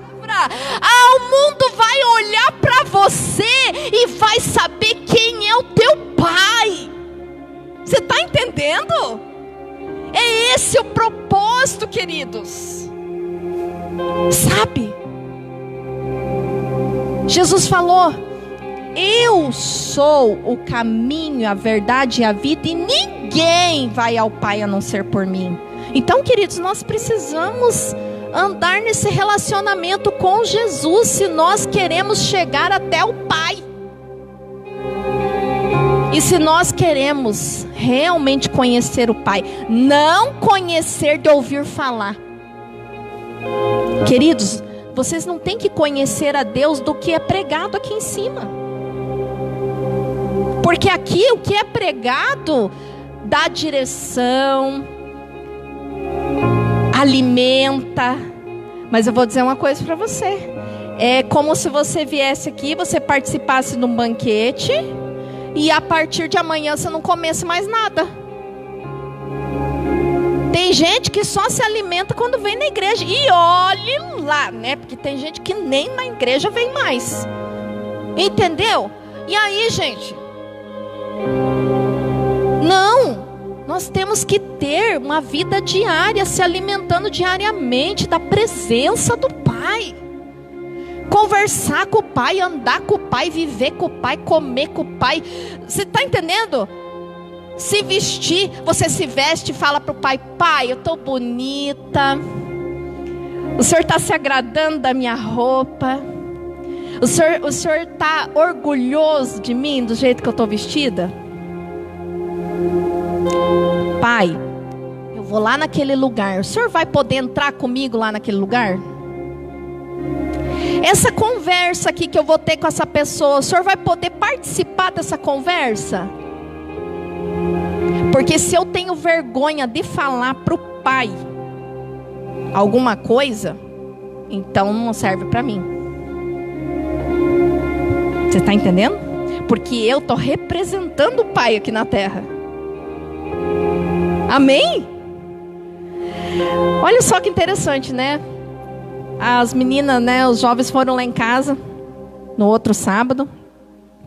O mundo vai olhar para você e vai saber quem é o teu pai. Você está entendendo? É esse o propósito, queridos. Sabe? Jesus falou, eu sou o caminho, a verdade e a vida, e ninguém vai ao Pai a não ser por mim. Então, queridos, nós precisamos andar nesse relacionamento com Jesus, se nós queremos chegar até o Pai. E se nós queremos realmente conhecer o Pai, não conhecer de ouvir falar. Queridos, vocês não têm que conhecer a Deus do que é pregado aqui em cima. Porque aqui o que é pregado dá direção, alimenta. Mas eu vou dizer uma coisa para você. É como se você viesse aqui, você participasse de um banquete, e a partir de amanhã você não comesse mais nada. Tem gente que só se alimenta quando vem na igreja. E olhe lá, né? Porque tem gente que nem na igreja vem mais. Entendeu? E aí, gente? Não. nós temos que ter uma vida diária, se alimentando diariamente da presença do Pai. Conversar com o Pai, andar com o Pai, viver com o Pai, comer com o Pai. Você está entendendo? Se vestir, você se veste e fala para o Pai: Pai, eu estou bonita. O Senhor está se agradando da minha roupa. O Senhor está orgulhoso de mim, do jeito que eu estou vestida? Pai, eu vou lá naquele lugar. O Senhor vai poder entrar comigo lá naquele lugar? Essa conversa aqui que eu vou ter com essa pessoa, o Senhor vai poder participar dessa conversa? Porque se eu tenho vergonha de falar para o Pai alguma coisa, então não serve para mim. Você está entendendo? Porque eu estou representando o Pai aqui na terra. Amém? Olha só que interessante, né? As meninas, né, os jovens foram lá em casa no outro sábado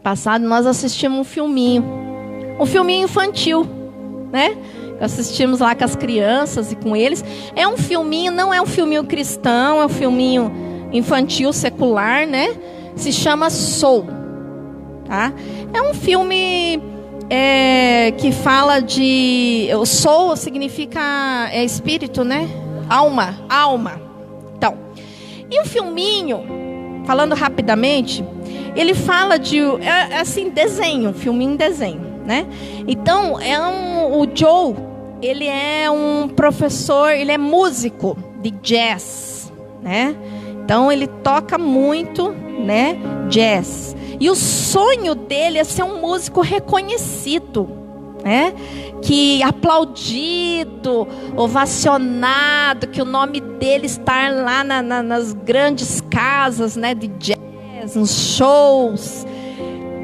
passado, nós assistimos um filminho infantil, né? Assistimos lá com as crianças e com eles. É um filminho, não é um filminho cristão, é um filminho infantil, secular, né? Se chama Soul, tá? É um filme que fala de... O Soul significa espírito, né? Alma. Então, e o filminho, falando rapidamente, ele fala de... assim, desenho, um filminho em desenho, né? Então, o Joe, ele é um professor, ele é músico de jazz, né? Então, ele toca muito, né, jazz. E o sonho dele é ser um músico reconhecido, né? Que aplaudido, ovacionado, que o nome dele está lá nas grandes casas, né, de jazz, nos shows.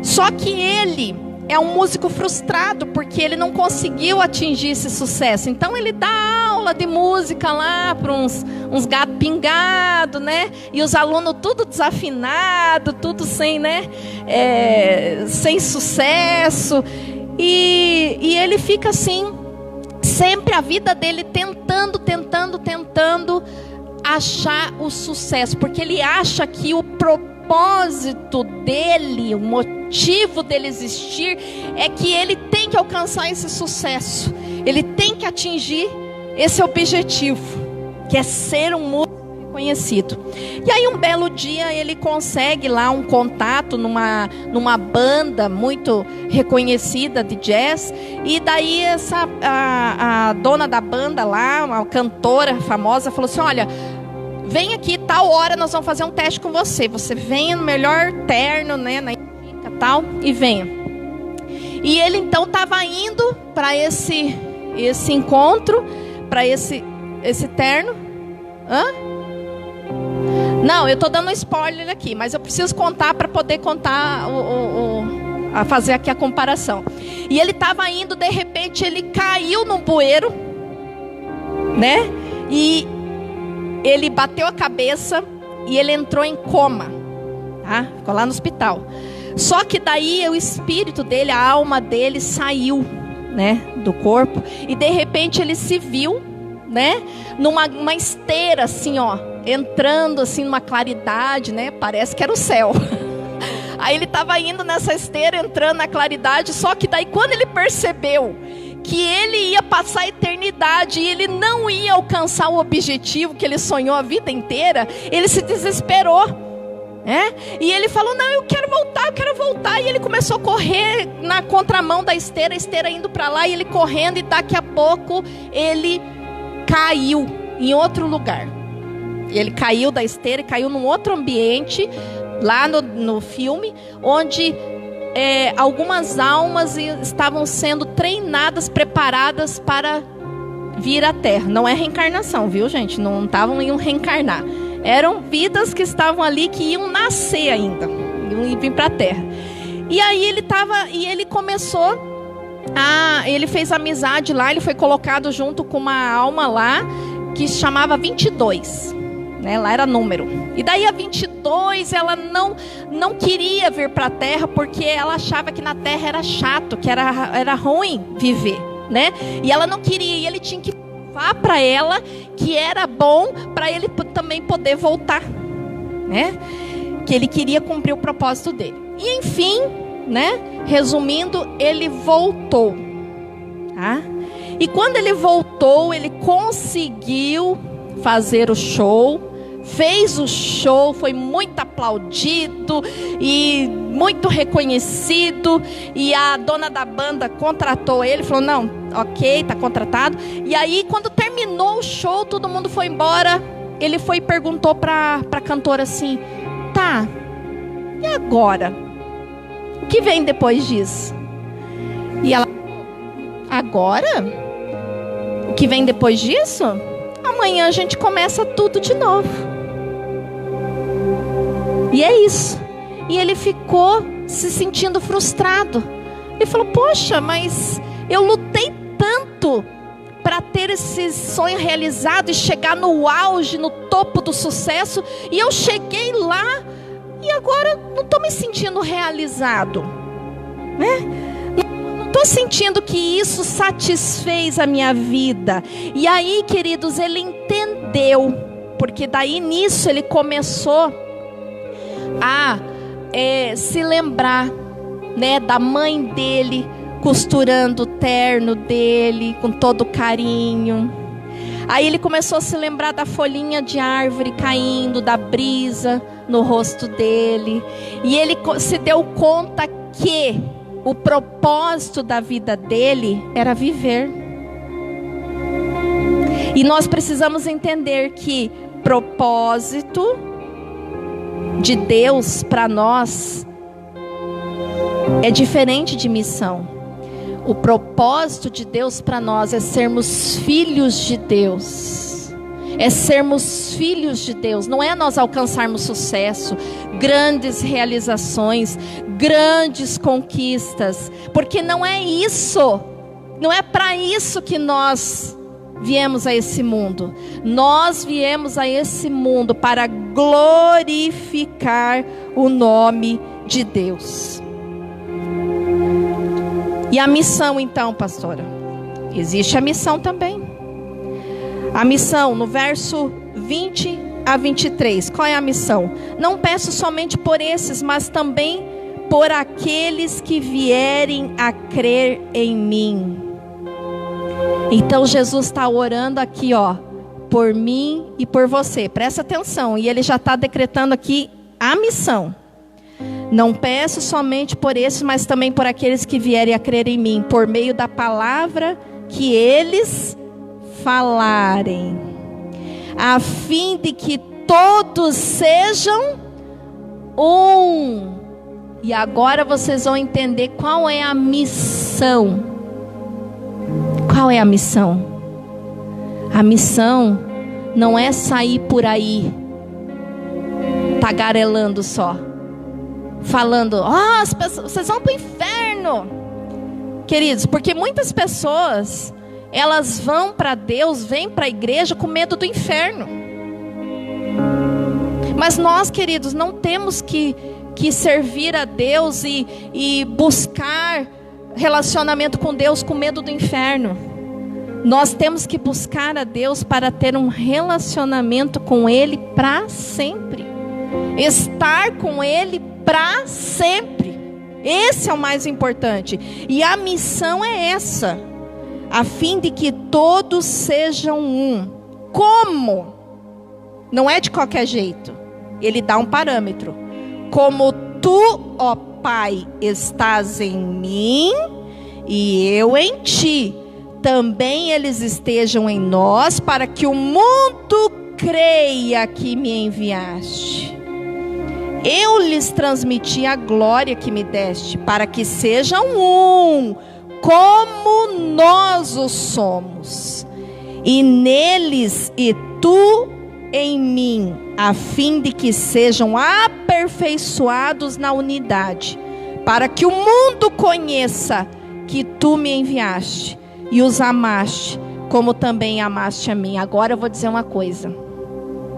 Só que ele é um músico frustrado, porque ele não conseguiu atingir esse sucesso. Então ele dá aula de música lá para uns gatos pingados, né? E os alunos tudo desafinado, tudo sem, né? Sem sucesso. E ele fica assim, sempre a vida dele tentando achar o sucesso. Porque ele acha que o propósito dele, o motivo dele existir, é que ele tem que alcançar esse sucesso. Ele tem que atingir esse objetivo, que é ser um músico reconhecido. E aí um belo dia ele consegue lá um contato numa banda muito reconhecida de jazz. E daí a dona da banda lá, uma cantora famosa, falou assim: olha, vem aqui tal hora, nós vamos fazer um teste com você. Você venha no melhor terno, né, na indica, tal, e venha. E ele então estava indo para esse encontro, para esse terno. Não, eu estou dando um spoiler aqui, mas eu preciso contar para poder contar a fazer aqui a comparação. E ele estava indo, de repente ele caiu no bueiro, né? E ele bateu a cabeça e ele entrou em coma, tá? Ficou lá no hospital. Só que daí o espírito dele, a alma dele saiu, né, do corpo. E de repente ele se viu, né, numa esteira assim, ó, entrando assim numa claridade, né? Parece que era o céu. Aí ele estava indo nessa esteira, entrando na claridade. Só que daí quando ele percebeu que ele ia passar a eternidade e ele não ia alcançar o objetivo que ele sonhou a vida inteira, ele se desesperou, né? E ele falou: não, eu quero voltar. E ele começou a correr na contramão da esteira, a esteira indo para lá, e ele correndo, e daqui a pouco ele caiu em outro lugar. Ele caiu da esteira e caiu num outro ambiente, lá no filme, onde algumas almas estavam sendo treinadas, preparadas para vir à Terra. Não é reencarnação, viu, gente? Não iam reencarnar. Eram vidas que estavam ali, que iam nascer ainda, iam vir para a Terra. E aí ele começou ele fez amizade lá, ele foi colocado junto com uma alma lá, que se chamava 22. Né, lá era número. E daí a 22, ela não queria vir para a Terra, porque ela achava que na Terra era chato, que era ruim viver, né? E ela não queria, e ele tinha que provar para ela que era bom para ele também poder voltar, né? Que ele queria cumprir o propósito dele. E enfim, né? Resumindo, ele voltou, tá? E quando ele voltou, ele conseguiu fazer o show, fez o show, foi muito aplaudido e muito reconhecido. E a dona da banda contratou ele, falou: não, ok, tá contratado. E aí, quando terminou o show, todo mundo foi embora. Ele foi e perguntou para a cantora assim: tá, e agora? O que vem depois disso? E ela: agora? O que vem depois disso? Amanhã a gente começa tudo de novo. E é isso. E ele ficou se sentindo frustrado. Ele falou: poxa, mas eu lutei tanto para ter esse sonho realizado e chegar no auge, no topo do sucesso, e eu cheguei lá e agora não estou me sentindo realizado, né? Não estou sentindo que isso satisfez a minha vida. E aí, queridos, ele entendeu, porque daí nisso ele começou a se lembrar, né, da mãe dele costurando o terno dele com todo carinho. Aí ele começou a se lembrar da folhinha de árvore caindo, da brisa no rosto dele. E ele se deu conta que o propósito da vida dele era viver. E nós precisamos entender que propósito de Deus para nós é diferente de missão. O propósito de Deus para nós é sermos filhos de Deus. É sermos filhos de Deus. Não é nós alcançarmos sucesso, grandes realizações, grandes conquistas. Porque não é isso. Não é para isso que nós viemos a esse mundo. Nós viemos a esse mundo para glorificar o nome de Deus. E a missão então, pastora? Existe a missão também. A missão, no verso 20 a 23. Qual é a missão? Não peço somente por esses, mas também por aqueles que vierem a crer em mim. Então Jesus está orando aqui, ó, por mim e por você. Presta atenção. E ele já está decretando aqui a missão. Não peço somente por esses, mas também por aqueles que vierem a crer em mim, por meio da palavra que eles falarem, a fim de que todos sejam um. E agora vocês vão entender qual é a missão. Qual é a missão? A missão não é sair por aí tagarelando só, falando: ó, as pessoas, vocês vão para o inferno. Queridos, porque muitas pessoas, elas vão para Deus, vêm para a igreja com medo do inferno. Mas nós, queridos, não temos que servir a Deus e buscar relacionamento com Deus com medo do inferno. Nós temos que buscar a Deus para ter um relacionamento com Ele para sempre. Estar com Ele para sempre. Esse é o mais importante. E a missão é essa: a fim de que todos sejam um. Como? Não é de qualquer jeito. Ele dá um parâmetro. Como tu, ó Pai, estás em mim e eu em ti, também eles estejam em nós, para que o mundo creia que me enviaste. Eu lhes transmiti a glória que me deste, para que sejam um, como nós o somos, e neles e tu em mim, a fim de que sejam aperfeiçoados na unidade, para que o mundo conheça que tu me enviaste e os amaste, como também amaste a mim. Agora eu vou dizer uma coisa: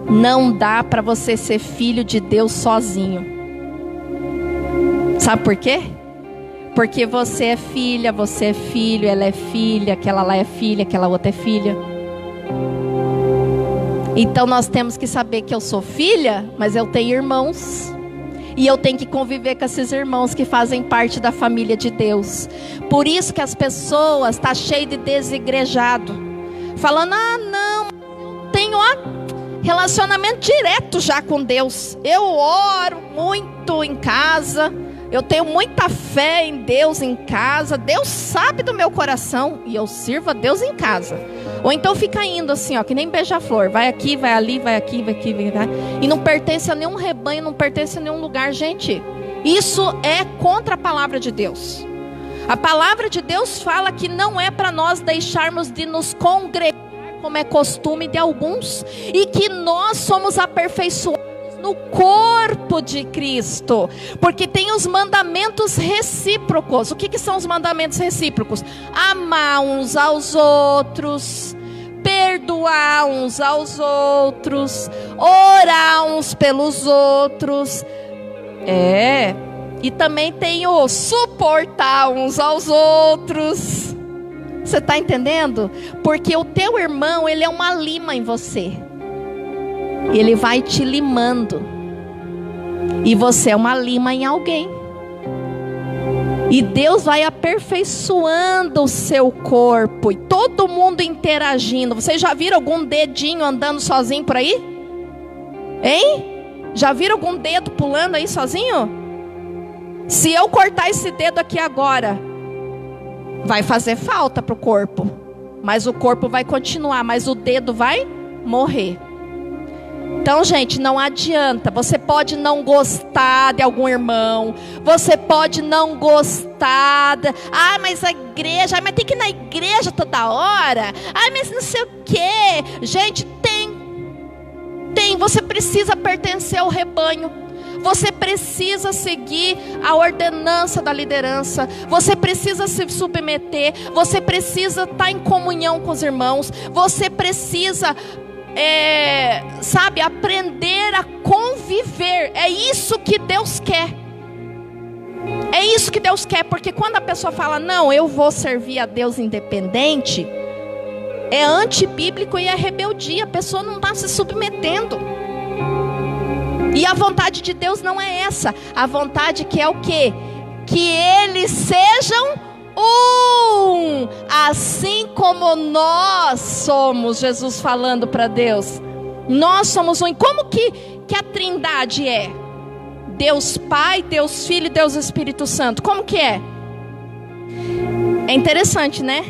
não dá para você ser filho de Deus sozinho. Sabe por quê? Porque você é filha, você é filho, ela é filha, aquela lá é filha, aquela outra é filha. Então nós temos que saber que eu sou filha, mas eu tenho irmãos. E eu tenho que conviver com esses irmãos que fazem parte da família de Deus. Por isso que as pessoas estão cheias de desigrejado. Falando, não, eu tenho relacionamento direto já com Deus. Eu oro muito em casa. Eu tenho muita fé em Deus em casa. Deus sabe do meu coração. E eu sirvo a Deus em casa. Ou então fica indo assim, ó, que nem beija-flor. Vai aqui, vai ali, vai aqui, vai aqui, vai lá. E não pertence a nenhum rebanho, não pertence a nenhum lugar. Gente, isso é contra a palavra de Deus. A palavra de Deus fala que não é para nós deixarmos de nos congregar, como é costume de alguns. E que nós somos aperfeiçoados no corpo de Cristo, porque tem os mandamentos recíprocos. O que são os mandamentos recíprocos? Amar uns aos outros, perdoar uns aos outros, orar uns pelos outros. E também tem o suportar uns aos outros. Você está entendendo? Porque o teu irmão, ele é uma lima em você. Ele vai te limando. E você é uma lima em alguém. E Deus vai aperfeiçoando o seu corpo. E todo mundo interagindo. Vocês já viram algum dedinho andando sozinho por aí? Hein? Já viram algum dedo pulando aí sozinho? Se eu cortar esse dedo aqui agora, vai fazer falta para o corpo. Mas o corpo vai continuar. Mas o dedo vai morrer. Então, gente, não adianta. Você pode não gostar de algum irmão. Você pode não gostar mas a igreja, mas tem que ir na igreja toda hora. Mas não sei o quê. Gente, tem. Você precisa pertencer ao rebanho. Você precisa seguir a ordenança da liderança. Você precisa se submeter. Você precisa estar em comunhão com os irmãos. Você precisa aprender a conviver. É isso que Deus quer. É isso que Deus quer. Porque quando a pessoa fala, não, eu vou servir a Deus independente, é antibíblico e é rebeldia. A pessoa não está se submetendo. E a vontade de Deus não é essa. A vontade que é o quê? Que eles sejam um, assim como nós somos. Jesus falando para Deus, nós somos um. E como que a trindade é? Deus Pai, Deus Filho e Deus Espírito Santo. Como que é? É interessante, né?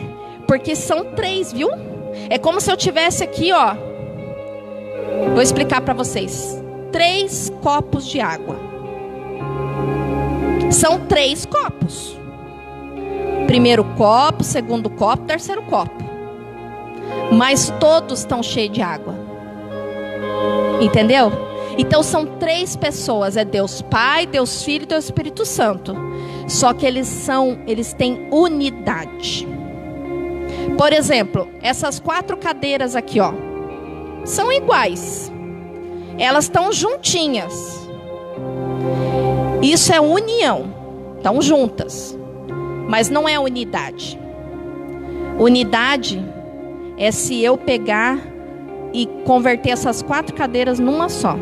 Porque são 3, viu? É como se eu tivesse aqui, ó. Vou explicar para vocês. 3 copos de água. São 3 copos. Primeiro copo, segundo copo, terceiro copo. Mas todos estão cheios de água. Entendeu? Então são 3 pessoas. É Deus Pai, Deus Filho e Deus Espírito Santo. Só que eles têm unidade. Por exemplo, essas 4 cadeiras aqui, ó, são iguais. Elas estão juntinhas. Isso é união. Estão juntas. Mas não é unidade. Unidade é se eu pegar e converter essas 4 cadeiras numa só.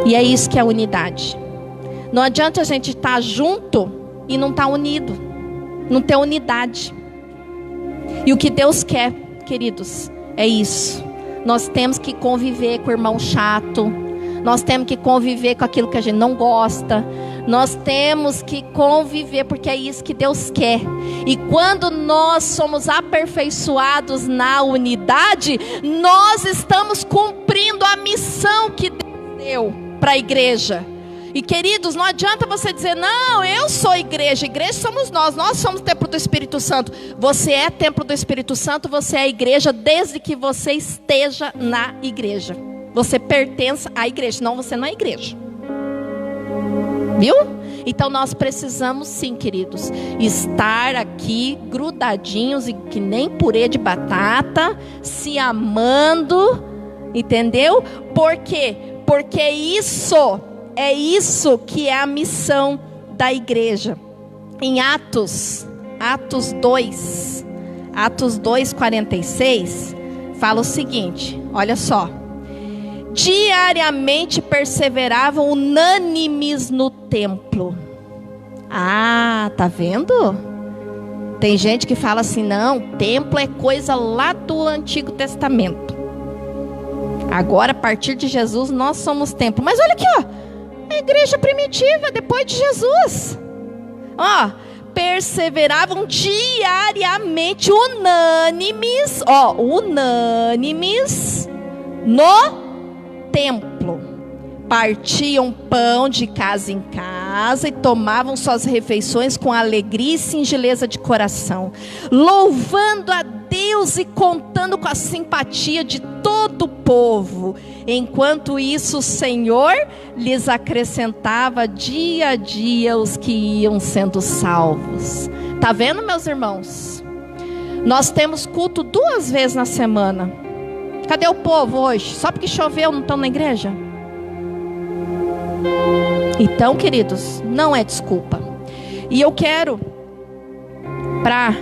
E é isso que é unidade. Não adianta a gente estar junto e não estar unido. Não ter unidade. E o que Deus quer, queridos, é isso. Nós temos que conviver com o irmão chato. Nós temos que conviver com aquilo que a gente não gosta. Nós temos que conviver, porque é isso que Deus quer. E quando nós somos aperfeiçoados na unidade, nós estamos cumprindo a missão que Deus deu para a igreja. E queridos, não adianta você dizer, não, eu sou igreja. Igreja somos nós somos templo do Espírito Santo. Você é templo do Espírito Santo, você é igreja desde que você esteja na igreja. Você pertence à igreja, senão você não é igreja. Viu? Então nós precisamos sim, queridos, estar aqui grudadinhos e que nem purê de batata, se amando, entendeu? Por quê? Porque isso é isso que é a missão da igreja. Em Atos 2:46, fala o seguinte, olha só. Diariamente perseveravam unânimes no templo. Ah, tá vendo? Tem gente que fala assim, não, templo é coisa lá do Antigo Testamento. Agora, a partir de Jesus, nós somos templo. Mas olha aqui, ó, a igreja primitiva, depois de Jesus. Ó, perseveravam diariamente, unânimes no templo. Partiam pão de casa em casa e tomavam suas refeições com alegria e singeleza de coração, louvando a Deus e contando com a simpatia de todo o povo. Enquanto isso, o Senhor lhes acrescentava dia a dia os que iam sendo salvos. Tá vendo, meus irmãos? Nós temos culto 2 vezes na semana. Cadê o povo hoje? Só porque choveu não estão na igreja? Então, queridos, não é desculpa. E eu quero, para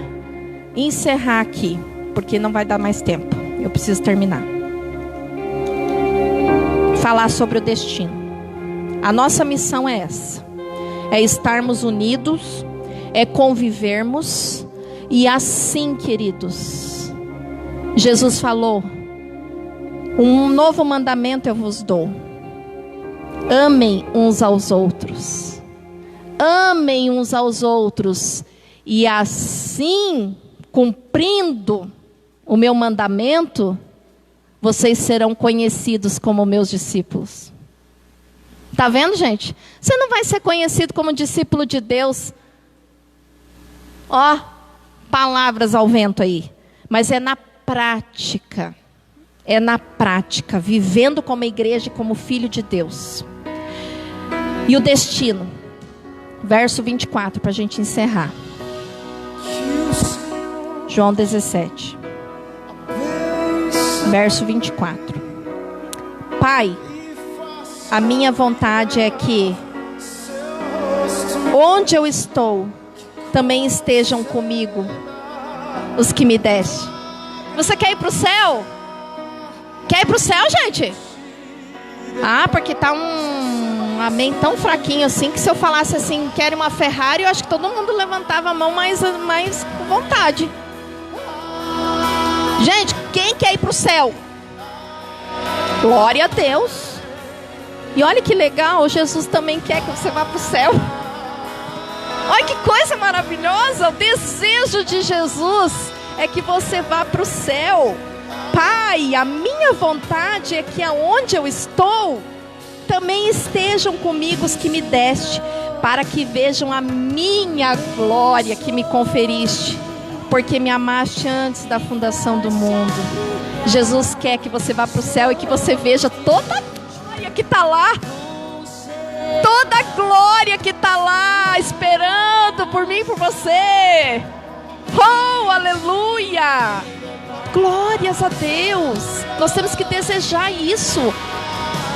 encerrar aqui, porque não vai dar mais tempo, eu preciso terminar, falar sobre o destino. A nossa missão é essa: é estarmos unidos, é convivermos. E assim, queridos, Jesus falou: um novo mandamento eu vos dou: amem uns aos outros. Amem uns aos outros. E assim, cumprindo o meu mandamento, vocês serão conhecidos como meus discípulos. Tá vendo, gente? Você não vai ser conhecido como discípulo de Deus. Ó, palavras ao vento aí. Mas é na prática. É na prática, vivendo como igreja e como filho de Deus. E o destino, verso 24, para a gente encerrar. João 17, verso 24. Pai, a minha vontade é que onde eu estou, também estejam comigo os que me deste. Você quer ir para o céu? Quer ir para o céu, gente? Ah, porque tá um amém tão fraquinho assim, que se eu falasse assim, quero uma Ferrari, eu acho que todo mundo levantava a mão mais com vontade. Gente, quem quer ir para o céu? Glória a Deus. E olha que legal, Jesus também quer que você vá para o céu. Olha que coisa maravilhosa. O desejo de Jesus é que você vá para o céu. Pai, a minha vontade é que aonde eu estou, também estejam comigo os que me deste, para que vejam a minha glória que me conferiste, porque me amaste antes da fundação do mundo. Jesus quer que você vá para o céu e que você veja toda a glória que está lá. Toda a glória que está lá, esperando por mim e por você. Oh, aleluia! Glórias a Deus. Nós temos que desejar isso.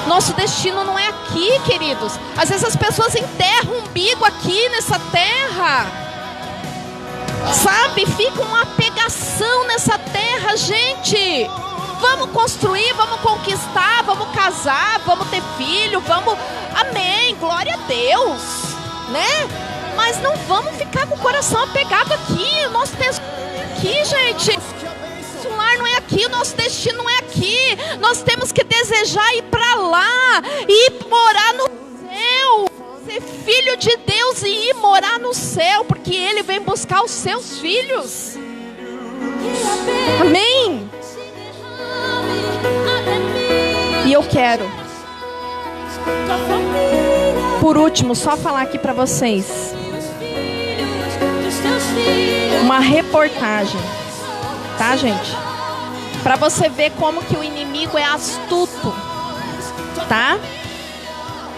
Nosso destino não é aqui, queridos. Às vezes as pessoas enterram o umbigo aqui nessa terra, sabe? Fica uma pegação nessa terra, gente. Vamos construir, vamos conquistar, vamos casar, vamos ter filho, vamos... Amém, glória a Deus, né? Mas não vamos ficar com o coração apegado aqui. O nosso texto é aqui, gente. O lar não é aqui, o nosso destino não é aqui. Nós temos que desejar ir para lá, ir morar no céu, ser filho de Deus e ir morar no céu, porque Ele vem buscar os seus filhos. Amém. E eu quero, por último, só falar aqui para vocês uma reportagem, tá, gente? Para você ver como que o inimigo é astuto, tá?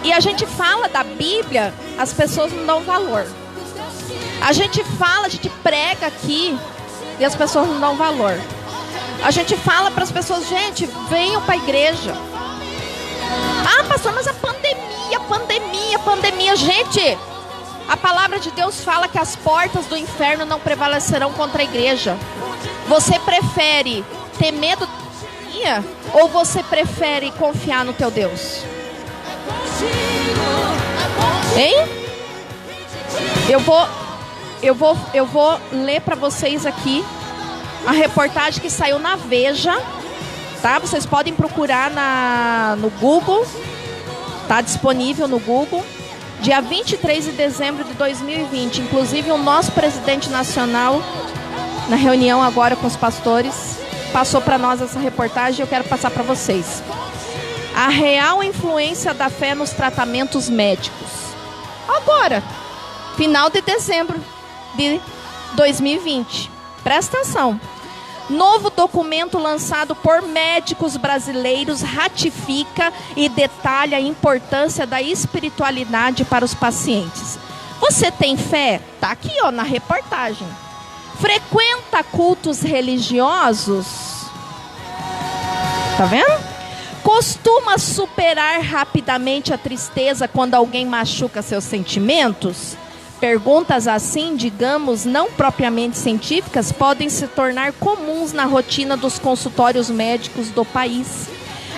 E a gente fala da Bíblia, as pessoas não dão valor. A gente fala, a gente prega aqui e as pessoas não dão valor. A gente fala para as pessoas, gente, venham para a igreja. Ah, pastor, mas a pandemia Ai, a pandemia. Gente, a palavra de Deus fala que as portas do inferno não prevalecerão contra a igreja. Você prefere ter medo da pandemia ou você prefere confiar no teu Deus? Hein? Eu vou ler para vocês aqui a reportagem que saiu na Veja, tá? Vocês podem procurar no Google, tá disponível no Google. Dia 23 de dezembro de 2020, inclusive o nosso presidente nacional, na reunião agora com os pastores, passou para nós essa reportagem e eu quero passar para vocês. A real influência da fé nos tratamentos médicos. Agora, final de dezembro de 2020. Presta atenção. Novo documento lançado por médicos brasileiros ratifica e detalha a importância da espiritualidade para os pacientes. Você tem fé? Tá aqui, ó, na reportagem. Frequenta cultos religiosos? Tá vendo? Costuma superar rapidamente a tristeza quando alguém machuca seus sentimentos? Perguntas assim, digamos, não propriamente científicas, podem se tornar comuns na rotina dos consultórios médicos do país.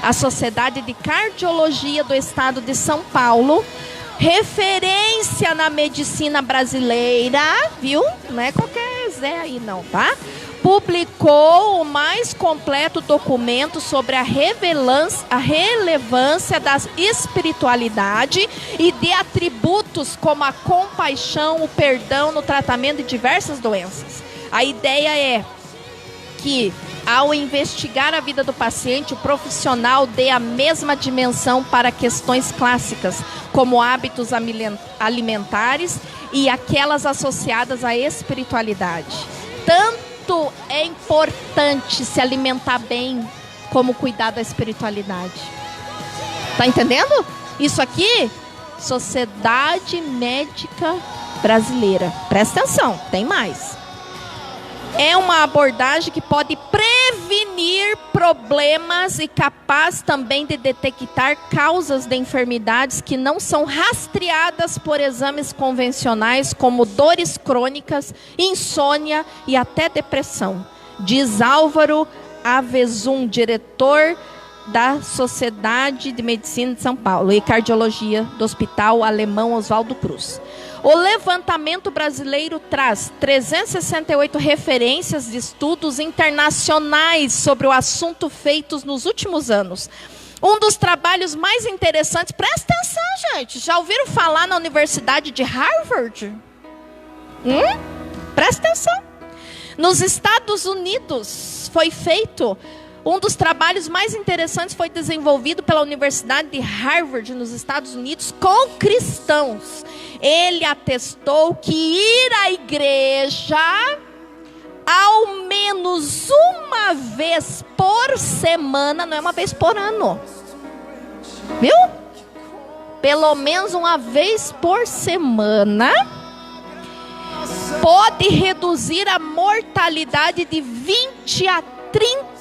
A Sociedade de Cardiologia do Estado de São Paulo, referência na medicina brasileira, viu? Não é qualquer Zé aí não, tá? Publicou o mais completo documento sobre a relevância da espiritualidade e de atributos como a compaixão, o perdão no tratamento de diversas doenças. A ideia é que, ao investigar a vida do paciente, o profissional dê a mesma dimensão para questões clássicas, como hábitos alimentares e aquelas associadas à espiritualidade. Tanto é importante se alimentar bem como cuidar da espiritualidade. Tá entendendo? Isso aqui, Sociedade Médica Brasileira. Presta atenção, tem mais. É uma abordagem que pode prevenir problemas e capaz também de detectar causas de enfermidades que não são rastreadas por exames convencionais, como dores crônicas, insônia e até depressão. Diz Álvaro Avezum, diretor da Sociedade de Medicina de São Paulo e Cardiologia do Hospital Alemão Oswaldo Cruz. O levantamento brasileiro traz 368 referências de estudos internacionais sobre o assunto feitos nos últimos anos. Um dos trabalhos mais interessantes, presta atenção, gente, já ouviram falar na Universidade de Harvard? Presta atenção. Nos Estados Unidos foi feito, um dos trabalhos mais interessantes foi desenvolvido pela Universidade de Harvard, nos Estados Unidos, com cristãos. Ele atestou que ir à igreja ao menos uma vez por semana, não é uma vez por ano, viu? Pelo menos uma vez por semana pode reduzir a mortalidade de 20 a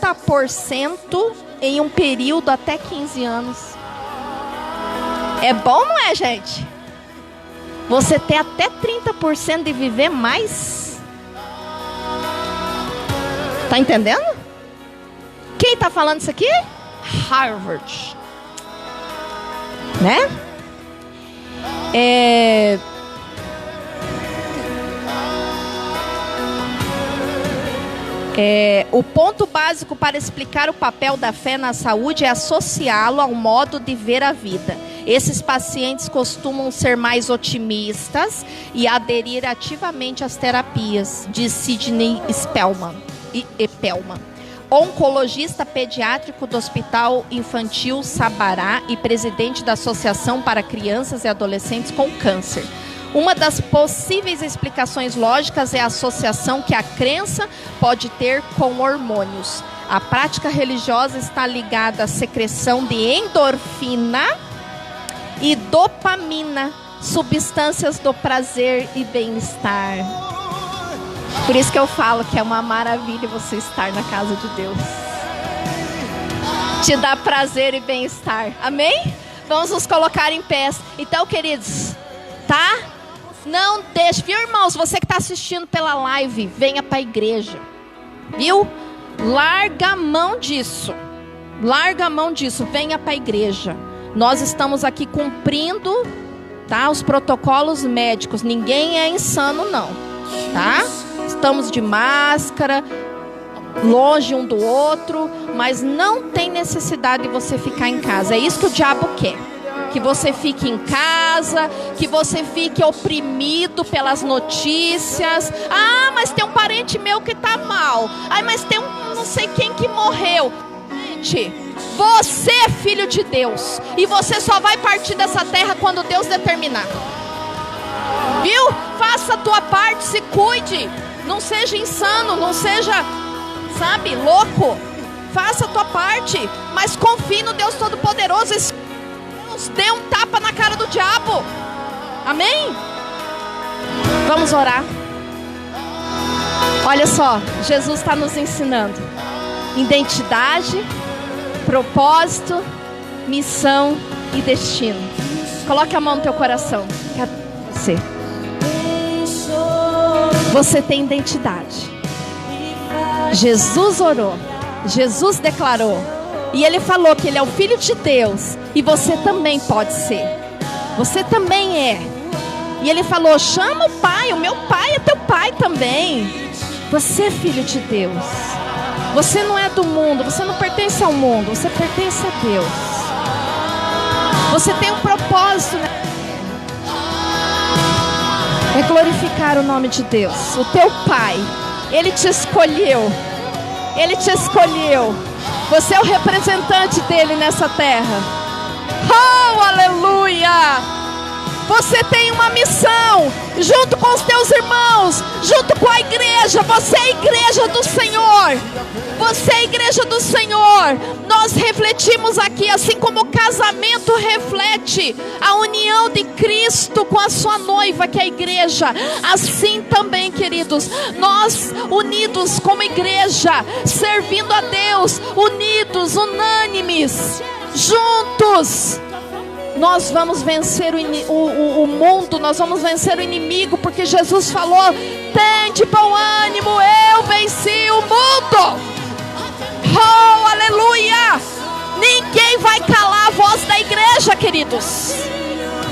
30% em um período até 15 anos. É bom, não é, gente? Você ter até 30% de viver mais. Tá entendendo? Quem tá falando isso aqui? Harvard. Né? O ponto básico para explicar o papel da fé na saúde é associá-lo ao modo de ver a vida. Esses pacientes costumam ser mais otimistas e aderir ativamente às terapias, diz Sidney Spellman, oncologista pediátrico do Hospital Infantil Sabará e presidente da Associação para Crianças e Adolescentes com Câncer. Uma das possíveis explicações lógicas é a associação que a crença pode ter com hormônios. A prática religiosa está ligada à secreção de endorfina e dopamina, substâncias do prazer e bem-estar. Por isso que eu falo que é uma maravilha você estar na casa de Deus. Te dá prazer e bem-estar. Amém? Vamos nos colocar em pé. Então, queridos, tá? Não deixe, viu, irmãos? Você que está assistindo pela live, venha para a igreja, viu? Larga a mão disso. Larga a mão disso, venha para a igreja. Nós estamos aqui cumprindo, tá, os protocolos médicos. Ninguém é insano não, tá? Estamos de máscara, longe um do outro, mas não tem necessidade de você ficar em casa. É isso que o diabo quer. Que você fique em casa, que você fique oprimido pelas notícias. Ah, mas tem um parente meu que está mal. Ai, mas tem um não sei quem que morreu. Gente, você é filho de Deus. E você só vai partir dessa terra quando Deus determinar. Viu? Faça a tua parte, se cuide. Não seja insano, não seja, sabe, louco. Faça a tua parte, mas confie no Deus Todo-Poderoso. Deus dê um tapa na cara do diabo. Amém? Vamos orar. Olha só, Jesus está nos ensinando identidade, propósito, missão e destino. Coloque a mão no teu coração. Você tem identidade. Jesus orou, Jesus declarou, e Ele falou que Ele é o Filho de Deus. E você também pode ser. Você também é. E Ele falou, chama o Pai. O meu Pai é teu Pai também. Você é filho de Deus. Você não é do mundo. Você não pertence ao mundo. Você pertence a Deus. Você tem um propósito, né? É glorificar o nome de Deus. O teu Pai, Ele te escolheu. Ele te escolheu. Você é o representante dele nessa terra. Oh, aleluia! Você tem uma missão, junto com os teus irmãos, junto com a igreja. Você é a igreja do Senhor. Você é a igreja do Senhor. Nós refletimos aqui, assim como o casamento reflete a união de Cristo com a sua noiva, que é a igreja. Assim também, queridos, nós unidos como igreja, servindo a Deus, unidos, unânimes, juntos, nós vamos vencer o mundo, nós vamos vencer o inimigo, porque Jesus falou, tende bom ânimo, eu venci o mundo. Oh, aleluia! Ninguém vai calar a voz da igreja, queridos.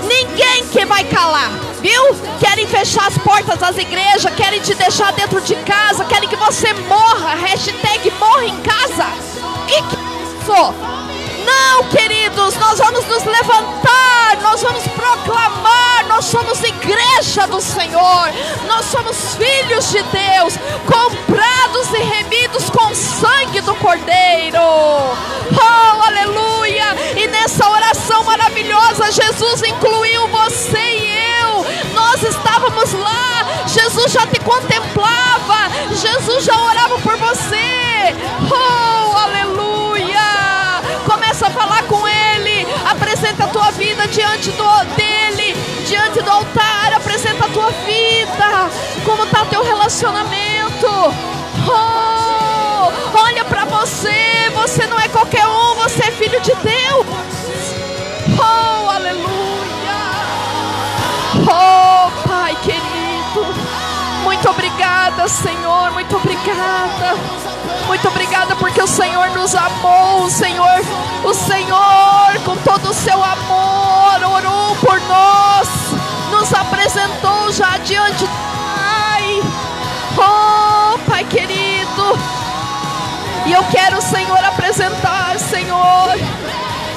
Ninguém que vai calar, viu? Querem fechar as portas das igrejas, querem te deixar dentro de casa, querem que você morra, hashtag morra em casa. E que isso? Não, queridos, nós vamos nos levantar, nós vamos proclamar, nós somos igreja do Senhor, nós somos filhos de Deus, comprados e remidos com o sangue do Cordeiro. Oh, aleluia! E nessa oração maravilhosa, Jesus incluiu você e eu. Nós estávamos lá, Jesus já te contemplava, Jesus já orava por você. Oh, aleluia! Começa a falar com Ele, apresenta a tua vida diante dele, diante do altar, apresenta a tua vida, como está o teu relacionamento. Oh, olha para você, você não é qualquer um, você é filho de Deus. Oh, aleluia. Oh, Pai querido, muito obrigada, Senhor, muito obrigada. Muito obrigada porque o Senhor nos amou, o Senhor com todo o seu amor orou por nós, nos apresentou já diante do Pai. Oh, Pai querido, e eu quero, Senhor, apresentar, Senhor,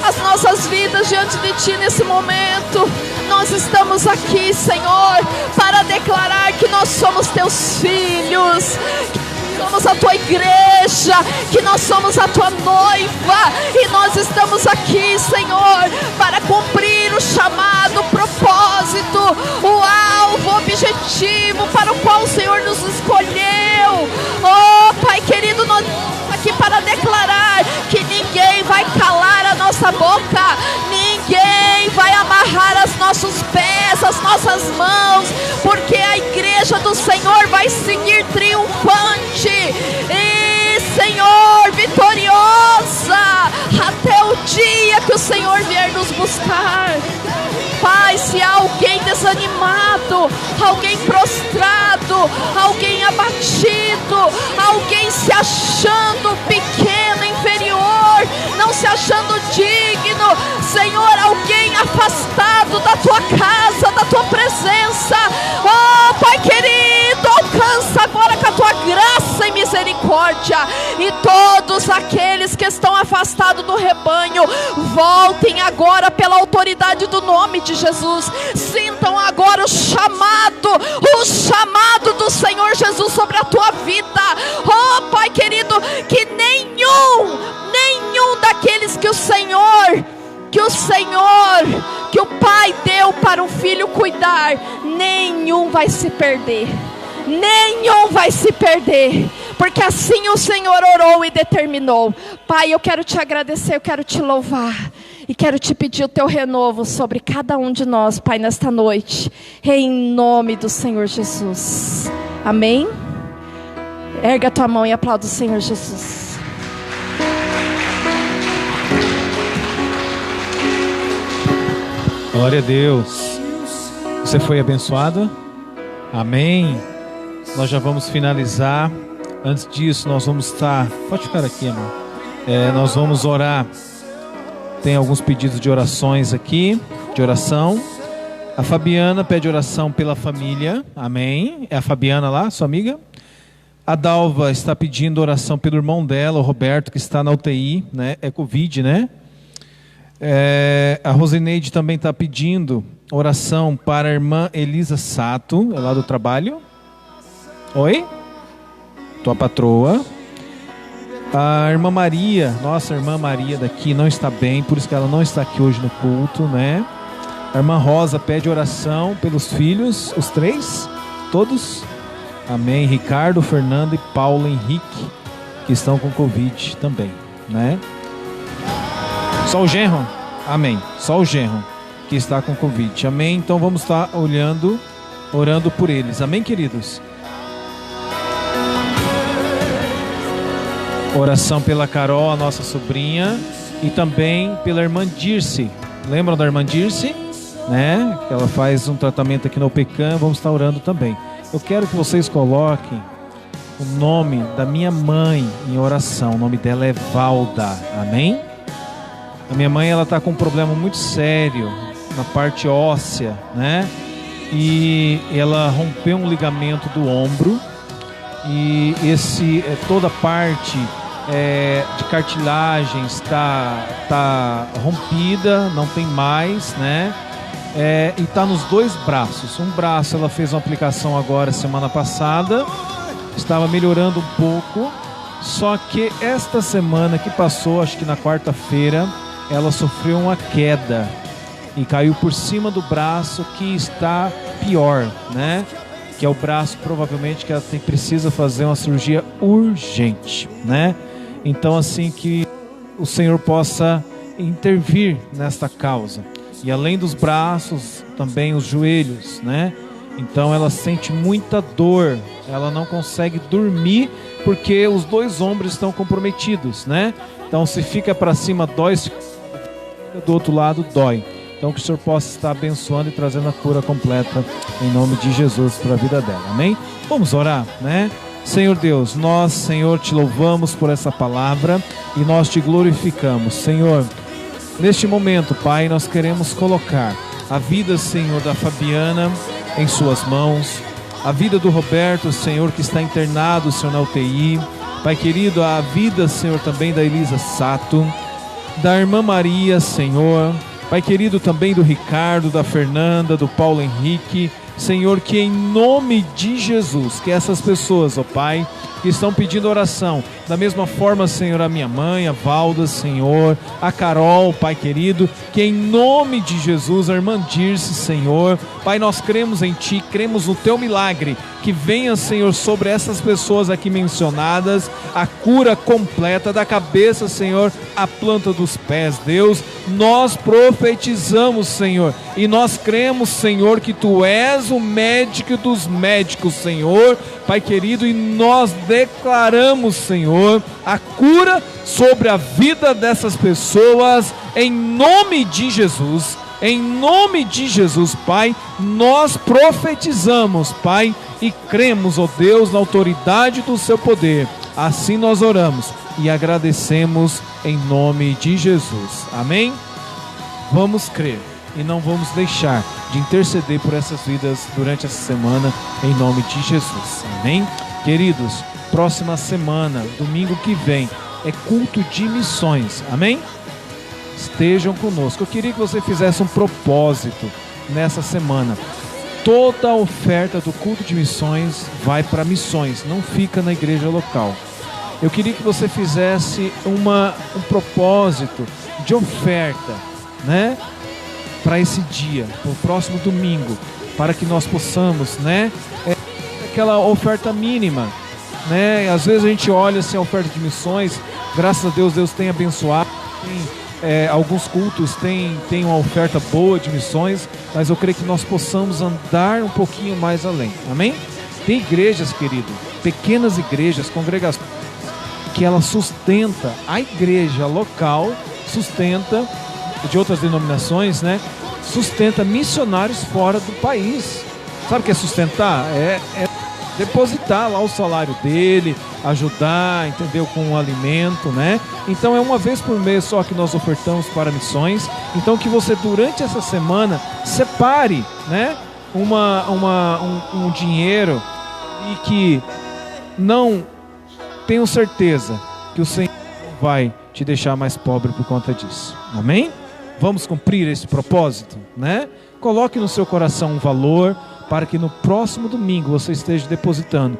as nossas vidas diante de Ti nesse momento. Nós estamos aqui, Senhor, para declarar que nós somos Teus filhos, somos a tua igreja, que nós somos a tua noiva, e nós estamos aqui, Senhor, para cumprir o chamado, o propósito, o alvo, o objetivo para o qual o Senhor nos escolheu. Oh, Pai querido, nós estamos aqui para declarar que ninguém vai calar a nossa boca, ninguém vai amarrar os nossos pés, as nossas mãos, porque a igreja do Senhor vai seguir triunfante. E, Senhor, vitoriosa até o dia que o Senhor vier nos buscar. Pai, se há alguém desanimado, alguém prostrado, alguém abatido, alguém se achando pequeno, inferior, não se achando digno, Senhor, alguém afastado da tua casa, da tua presença, oh Pai querido, alcança agora com a tua graça e misericórdia, e todos aqueles que estão afastados do rebanho, voltem agora pela autoridade do nome de Jesus. Sintam agora o chamado do Senhor Jesus sobre a tua vida. Oh Pai querido, que nenhum daqueles que o Pai deu para o Filho cuidar, nenhum vai se perder. Nenhum vai se perder, porque assim o Senhor orou e determinou. Pai, eu quero te agradecer, eu quero te louvar e quero te pedir o teu renovo sobre cada um de nós, Pai, nesta noite, em nome do Senhor Jesus. Amém? Erga a tua mão e aplauda o Senhor Jesus. Glória a Deus. Você foi abençoado? Amém. Nós já vamos finalizar. Antes disso, nós vamos estar... Pode ficar aqui, amor. Nós vamos orar. Tem alguns pedidos de orações aqui, de oração. A Fabiana pede oração pela família. Amém. É a Fabiana lá, sua amiga. A Dalva está pedindo oração pelo irmão dela, o Roberto, que está na UTI, né? É Covid, né? A Rosineide também está pedindo oração para a irmã Elisa Sato, é lá do trabalho. Oi? Tua patroa. A irmã Maria, nossa irmã Maria daqui não está bem, por isso que ela não está aqui hoje no culto, né? A irmã Rosa pede oração pelos filhos, os três, todos. Amém. Ricardo, Fernando e Paulo Henrique, que estão com Covid também, né? Só o genro? Amém. Só o genro que está com Covid. Amém. Então vamos estar orando por eles. Amém, queridos? Oração pela Carol, a nossa sobrinha, e também pela irmã Dirce. Lembram da irmã Dirce? Né? Ela faz um tratamento aqui no OPECAM. Vamos estar orando também. Eu quero que vocês coloquem o nome da minha mãe em oração. O nome dela é Valda. Amém? A minha mãe, ela está com um problema muito sério na parte óssea, né? E ela rompeu um ligamento do ombro. E toda a parte de cartilagem está rompida, não tem mais, né? E está nos dois braços. Um braço ela fez uma aplicação agora semana passada, estava melhorando um pouco, só que esta semana que passou, acho que na quarta-feira, ela sofreu uma queda e caiu por cima do braço, que está pior, né? Que é o braço provavelmente que ela precisa fazer uma cirurgia urgente, né? Então assim, que o Senhor possa intervir nesta causa. E além dos braços, também os joelhos, né? Então ela sente muita dor, ela não consegue dormir porque os dois ombros estão comprometidos, né? Então se fica para cima dói, se fica do outro lado dói. Então que o Senhor possa estar abençoando e trazendo a cura completa em nome de Jesus para a vida dela, amém? Vamos orar, né? Senhor Deus, nós, Senhor, te louvamos por essa palavra e nós te glorificamos, Senhor. Neste momento, Pai, nós queremos colocar a vida, Senhor, da Fabiana em suas mãos, a vida do Roberto, Senhor, que está internado, Senhor, na UTI, Pai querido, a vida, Senhor, também da Elisa Sato, da irmã Maria, Senhor, Pai querido, também do Ricardo, da Fernanda, do Paulo Henrique, Senhor, que em nome de Jesus, que essas pessoas, ó Pai, que estão pedindo oração, da mesma forma, Senhor, a minha mãe, a Valda, Senhor, a Carol, Pai querido, que em nome de Jesus, a irmã Dirce, Senhor, Pai, nós cremos em Ti, cremos no Teu milagre, que venha, Senhor, sobre essas pessoas aqui mencionadas, a cura completa da cabeça, Senhor, à planta dos pés, Deus, nós profetizamos, Senhor, e nós cremos, Senhor, que Tu és és o médico dos médicos, Senhor, Pai querido, e nós declaramos, Senhor, a cura sobre a vida dessas pessoas, em nome de Jesus. Em nome de Jesus, Pai, nós profetizamos, Pai, e cremos, ó Deus, na autoridade do seu poder. Assim nós oramos e agradecemos em nome de Jesus. Amém? Vamos crer e não vamos deixar de interceder por essas vidas durante essa semana, em nome de Jesus. Amém? Queridos, próxima semana, domingo que vem, é culto de missões. Amém? Estejam conosco. Eu queria que você fizesse um propósito nessa semana. Toda a oferta do culto de missões vai para missões, não fica na igreja local. Eu queria que você fizesse um propósito de oferta, né, para esse dia, para o próximo domingo, para que nós possamos, né, aquela oferta mínima, né? Às vezes a gente olha assim a oferta de missões, graças a Deus, Deus tem abençoado, alguns cultos têm uma oferta boa de missões, mas eu creio que nós possamos andar um pouquinho mais além, amém? Tem igrejas, querido, pequenas igrejas, congregações, que ela sustenta, a igreja local sustenta, de outras denominações, né? Sustenta missionários fora do país. Sabe o que é sustentar? É depositar lá o salário dele, ajudar, entendeu? Com o alimento, né? Então é uma vez por mês só que nós ofertamos para missões. Então que você durante essa semana separe, né? Um dinheiro, e que não tenho certeza que o Senhor vai te deixar mais pobre por conta disso. Amém? Vamos cumprir esse propósito, né? Coloque no seu coração um valor para que no próximo domingo você esteja depositando.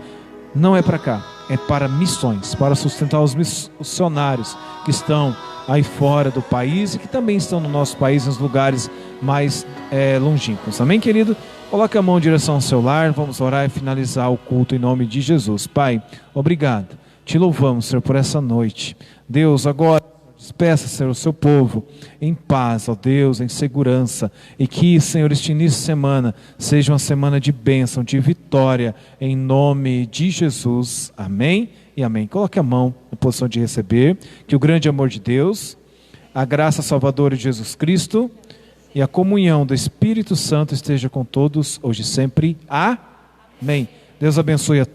Não é para cá, é para missões, para sustentar os missionários que estão aí fora do país e que também estão no nosso país, nos lugares mais longínquos. Amém, querido? Coloque a mão em direção ao seu lar, vamos orar e finalizar o culto em nome de Jesus. Pai, obrigado. Te louvamos, Senhor, por essa noite. Deus, agora despeça, Senhor, o seu povo em paz, ó Deus, em segurança, e que, Senhor, este início de semana seja uma semana de bênção, de vitória, em nome de Jesus. Amém e amém. Coloque a mão na posição de receber. Que o grande amor de Deus, a graça salvadora de Jesus Cristo e a comunhão do Espírito Santo esteja com todos, hoje e sempre. Amém. Deus abençoe a todos.